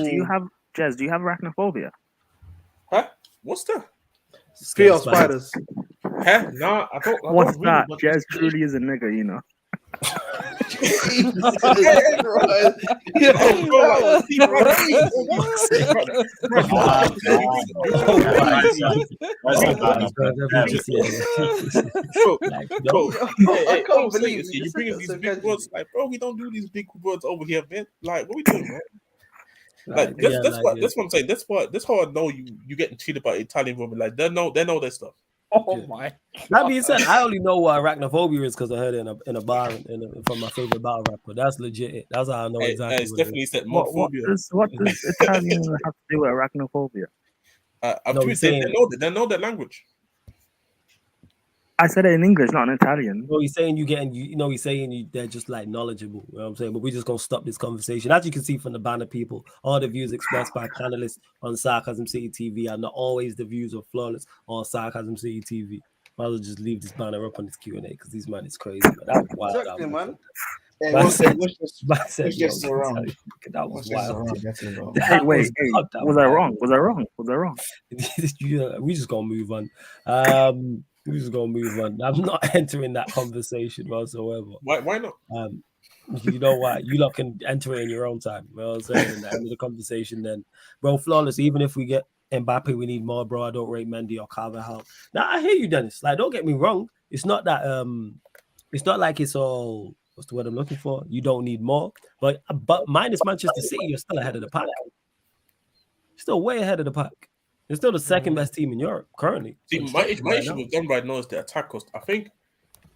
D: Jez, do you have arachnophobia?
J: Huh? What's that?
B: Fear of spiders.
J: Huh? Nah, I don't.
D: What's
J: really,
D: that?
J: but-
D: Jez truly is a nigga, you know.
B: I can't believe
J: you bring these big words. Like, bro, we don't do these big words over here, man. Like, what we doing, man? Like, that's what I'm saying. That's how I know you getting cheated by Italian women. Like, they know their stuff.
F: Oh my!
A: That being said, I only know what arachnophobia is because I heard it in a bar from my favorite battle rapper. That's legit. That's how I know exactly.
J: It's definitely said
D: What
J: mophobia.
D: does Italian have to do with arachnophobia?
J: They know their language.
D: I said it in English, not in Italian.
A: No, he's saying they're just like knowledgeable. You know what I'm saying? But we're just gonna stop this conversation. As you can see from the banner, people, all the views expressed by panelists on Sarcasm City TV are not always the views of Flawless or Sarcasm City TV. Might as well just leave this banner up on this Q&A because these man is crazy. Man. That was wild.
B: Exactly, man.
C: Hey,
A: Man
C: what's
A: said-
C: this
A: yo,
C: around?
A: that was wild.
D: Hey, wait, was I wrong? Was I wrong?
A: We just gonna move on. We're just gonna move on. I'm not entering that conversation whatsoever.
J: Why not?
A: You know what? You lot can enter it in your own time. You know what I'm saying? At the end of the conversation, then, bro, Flawless. Even if we get Mbappe, we need more, bro. I don't rate Mendy or Carvajal. Now I hear you, Dennis. Like, don't get me wrong. It's not that it's not like it's all what's the word I'm looking for? You don't need more. But minus Manchester City, you're still ahead of the pack. Still way ahead of the pack. They're still the second best team in Europe currently.
J: See, my issue with them right now is the attack cost. I think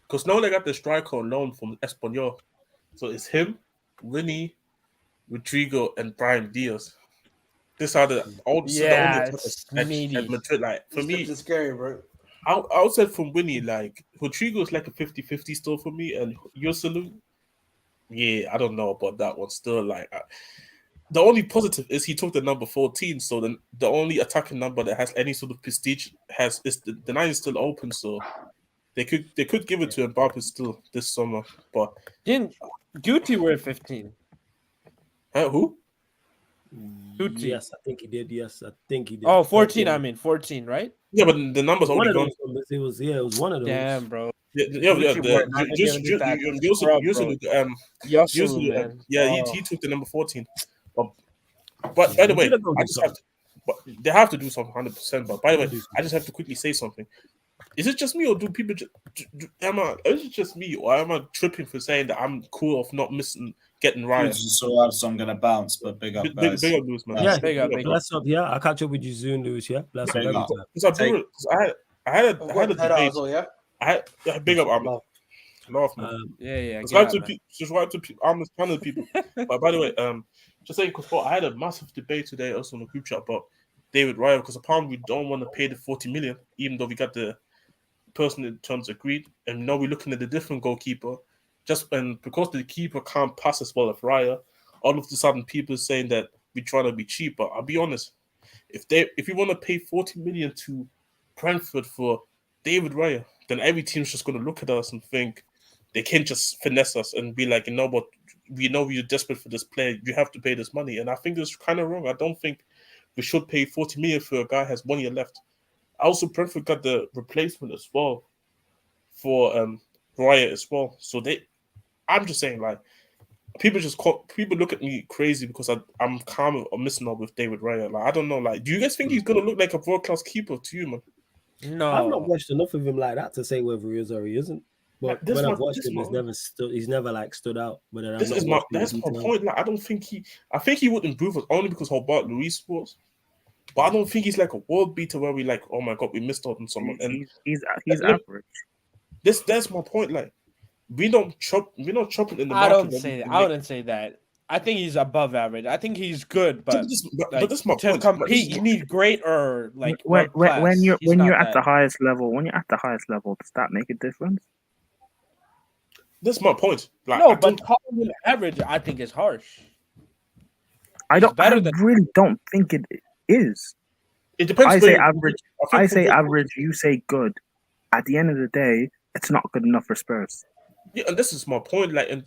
J: because now they got the striker on loan from Espanyol. So it's him, Winnie, Rodrigo, and Brian Diaz. These are the only attackers at Madrid. Like, for me,
B: it's scary, bro.
J: I would say from Winnie, like, Rodrigo is like a 50-50 still for me, and Yosalu, yeah, I don't know about that one still. Like, the only positive is he took the number 14, so then the only attacking number that has any sort of prestige is the 9 is still open, so they could give it to Mbappe still this summer. But
F: didn't Guti wear 15?
J: Who?
F: Guti.
A: Yes, I think he did. Yes, I think he did.
F: Oh, 14. I mean 14, right?
J: Yeah, but the numbers only gone.
A: It was one of those.
F: Damn, bro.
J: He took the number 14. But by the way, they have to do something 100%. But by the way, I just have to quickly say something. Is it just me, or do people? Is it just me, or am I tripping for saying that I'm cool of not getting Ryan?
G: So I'm gonna bounce, but big up, guys.
J: Big up, Lewis, man.
A: Yeah, big up. Bless up. Yeah, I'll catch up with you soon, Lewis. Yeah, bless up every time.
J: I had a debate. Big up, I'm laugh, man. Subscribe to I'm a fan of people. But by the way, just saying, because I had a massive debate today also on the group chat about David Raya, because apparently we don't want to pay the 40 million, even though we got the person in terms agreed, and now we're looking at a different goalkeeper. Because the keeper can't pass as well as Raya, all of a sudden people are saying that we're trying to be cheap. But I'll be honest, if you want to pay 40 million to Brentford for David Raya, then every team's just going to look at us and think they can't just finesse us and be like, but we know you're desperate for this player. You have to pay this money. And I think it's kind of wrong. I don't think we should pay 40 million for a guy who has 1 year left. Also, Brentford got the replacement as well for Raya as well. So I'm just saying, like, people look at me crazy because I'm calm or missing out with David Raya. Like, I don't know. Like, do you guys think he's gonna look like a world-class keeper to you, man?
F: No,
A: I've not watched enough of him like that to say whether he is or he isn't. But when I've watched him, he's never like stood out. But that's my
J: point. Like, I think he would improve us only because how bad Luis was. But I don't think he's like a world beater where we like, oh my god, we missed out on someone. And
D: he's average.
J: That's my point. Like, we're not chopping in the market.
F: I wouldn't say that. I think he's above average. I think he's good, but
J: that's my point.
F: Compete, you need great or like
D: when you're at the highest level. When you're at the highest level, does that make a difference?
J: That's my point. Like,
F: no, but calling him average, I think is harsh.
D: I really don't think it is.
J: It depends.
D: I say average. I say average. You say good. At the end of the day, it's not good enough for Spurs.
J: Yeah, and this is my point. Like, and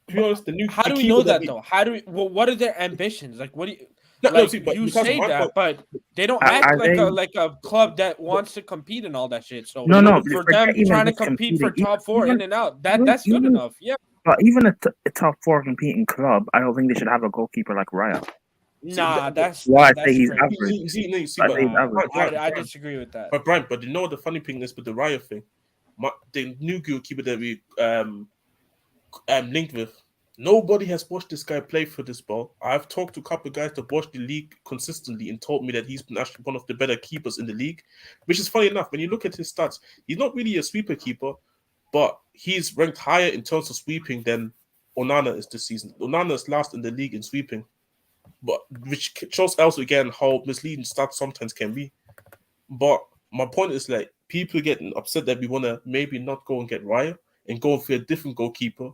J: to be honest,
F: how do we know that though? How do we? Well, what are their ambitions? Like, what do you? You say that, but they don't act like a club that wants to compete and all that shit. So for them trying to compete for top 4 in and out, that's good enough. Yeah.
D: But even a top 4 competing club, I don't think they should have a goalkeeper like Raya.
F: Nah, that's
D: why I say he's average.
F: I disagree with that.
J: But Brian, you know what the funny thing is with the Raya thing? The new goalkeeper that we linked with, nobody has watched this guy play for this ball. I've talked to a couple of guys that watch the league consistently and told me that he's been actually one of the better keepers in the league, which is funny enough. When you look at his stats, he's not really a sweeper keeper, but he's ranked higher in terms of sweeping than Onana is this season. Onana is last in the league in sweeping, but which shows also again how misleading stats sometimes can be. But my point is, like, people getting upset that we want to maybe not go and get Raya and go for a different goalkeeper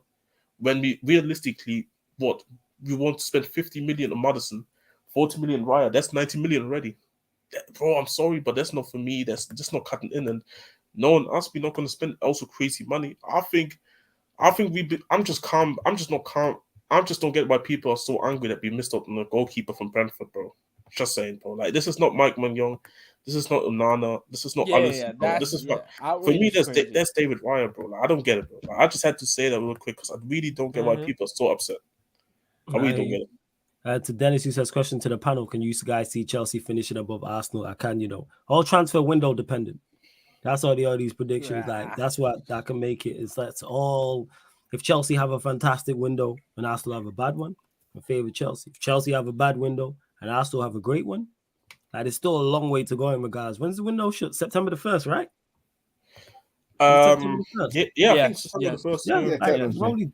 J: when we realistically, we want to spend 50 million on Madison, 40 million Raya. That's 90 million already. Bro, I'm sorry, but that's not for me. That's just not cutting in. And no one else, we're not going to spend also crazy money. I'm just calm. I'm just not calm. I just don't get why people are so angry that we missed out on a goalkeeper from Brentford, bro. Just saying, bro. Like, this is not Mike Mann-Young. This is not Onana. This is not Alisson. This is not. For me, that's David Raya, bro. Like, I don't get it, bro. Like, I just had to say that real quick because I really don't get why people are so upset. I really don't get it.
A: To Dennis, who says, question to the panel: can you guys see Chelsea finishing above Arsenal? I can, all transfer window dependent. That's all these predictions. Like that's what that can make it. Is that's all. If Chelsea have a fantastic window and Arsenal have a bad one, I favor Chelsea. If Chelsea have a bad window and Arsenal have a great one, like it's still a long way to go in regards. When's the window shut? September the 1st, right?
J: I think September the 1st.
A: Yeah, we're only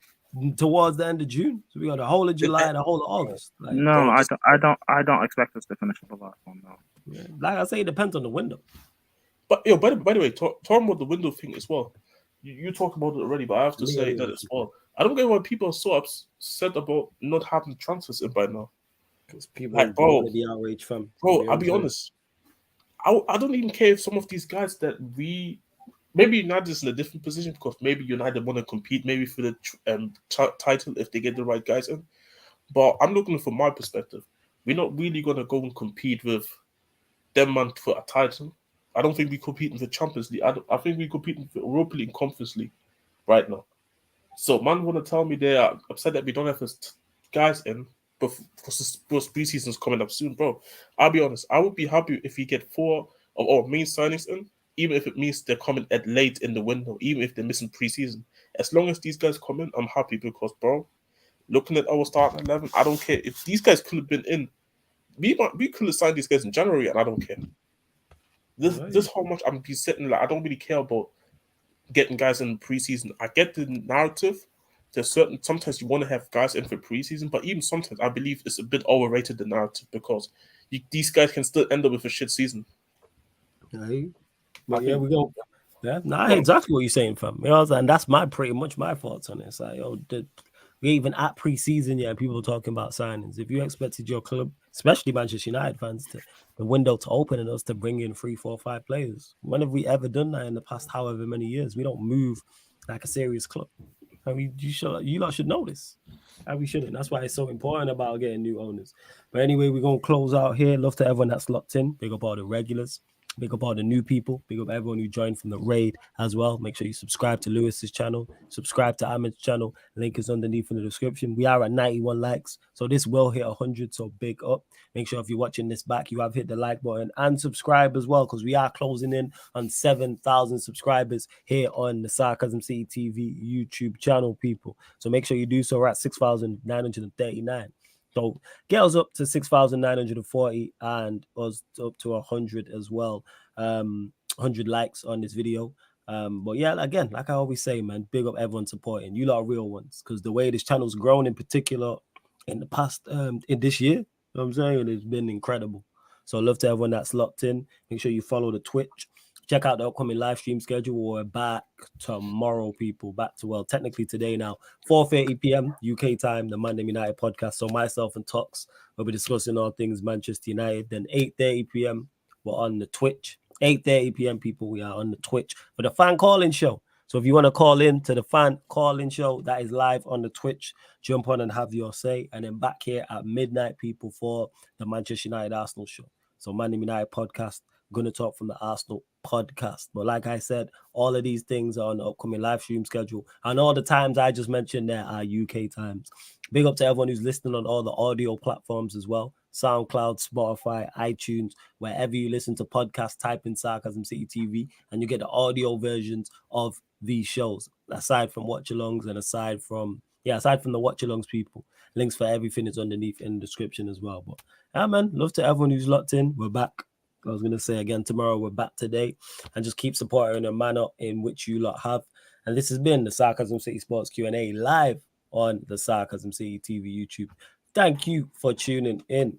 A: towards the end of June, so we got the whole of July, the whole of August. Like,
D: no, I don't expect us to finish above Arsenal. No.
A: Yeah. Like I say, it depends on the window.
J: But by the way, talking about the window thing as well. You talk about it already, but I have to say that as well. I don't get why people are so upset about not having transfers in by now.
A: Because people
J: like, bro,
A: the outrage from.
J: Bro, I'll be honest. I don't even care if some of these guys that maybe United is in a different position because maybe United want to compete maybe for the title if they get the right guys in. But I'm looking from my perspective. We're not really going to go and compete with them man for a title. I don't think we compete in the Champions League. I think we compete in the Europa League and Conference League right now. So man want to tell me they are upset that we don't have this guys in before pre-season's coming up soon, bro. I'll be honest. I would be happy if we get 4 of our main signings in, even if it means they're coming at late in the window, even if they're missing pre-season. As long as these guys come in, I'm happy because, bro, looking at our starting 11, I don't care. If these guys could have been in, we could have signed these guys in January and I don't care. This how much I'm be sitting like I don't really care about getting guys in preseason. I get the narrative. There's sometimes you want to have guys in for preseason, but even sometimes I believe it's a bit overrated the narrative because these guys can still end up with a shit season.
A: We go. Yeah, exactly what you're saying, fam. And that's pretty much my thoughts on this. Like, we're even at preseason, and people are talking about signings. If you expected your club, especially Manchester United fans, the window to open and us to bring in 3, 4, 5 players, when have we ever done that in the past however many years? We don't move like a serious club. I mean, you lot should know this. We shouldn't. That's why it's so important about getting new owners. But anyway, we're going to close out here. Love to everyone that's locked in. Big up all the regulars. Big up all the new people. Big up everyone who joined from the raid as well. Make sure you subscribe to Lewis's channel. Subscribe to Ahmed's channel. Link is underneath in the description. We are at 91 likes. So this will hit 100. So big up. Make sure if you're watching this back, you have hit the like button and subscribe as well because we are closing in on 7,000 subscribers here on the Sarcasm City TV YouTube channel, people. So make sure you do so. We're at 6,939. So get us up to 6,940 and us up to 100 as well. 100 likes on this video. But yeah, again, like I always say, man, big up everyone supporting. You lot are real ones because the way this channel's grown in particular in the past, in this year, you know what I'm saying, it's been incredible. So love to everyone that's locked in. Make sure you follow the Twitch. Check out the upcoming live stream schedule. We're back tomorrow, people. Back to, technically today now, 4:30 p.m. UK time, the Monday United podcast. So myself and Tox will be discussing all things Manchester United. Then 8:30 p.m. we're on the Twitch. 8:30 p.m. people, we are on the Twitch for the fan calling show. So if you want to call in to the fan calling show, that is live on the Twitch. Jump on and have your say. And then back here at midnight, people, for the Manchester United Arsenal show. So Monday United podcast. Going to talk from the Arsenal podcast. But like I said, all of these things are on the upcoming live stream schedule. And all the times I just mentioned there are UK times. Big up to everyone who's listening on all the audio platforms as well. SoundCloud, Spotify, iTunes, wherever you listen to podcasts, type in Sarcasm City TV and you get the audio versions of these shows. Aside from watch-alongs and aside from the watch-alongs, people. Links for everything is underneath in the description as well. But yeah, man, love to everyone who's locked in. We're back. I was going to say again tomorrow, we're back today, and just keep supporting the manner in which you lot have. And this has been the Sarcasm City Sports Q&A live on the Sarcasm City TV YouTube. Thank you for tuning in.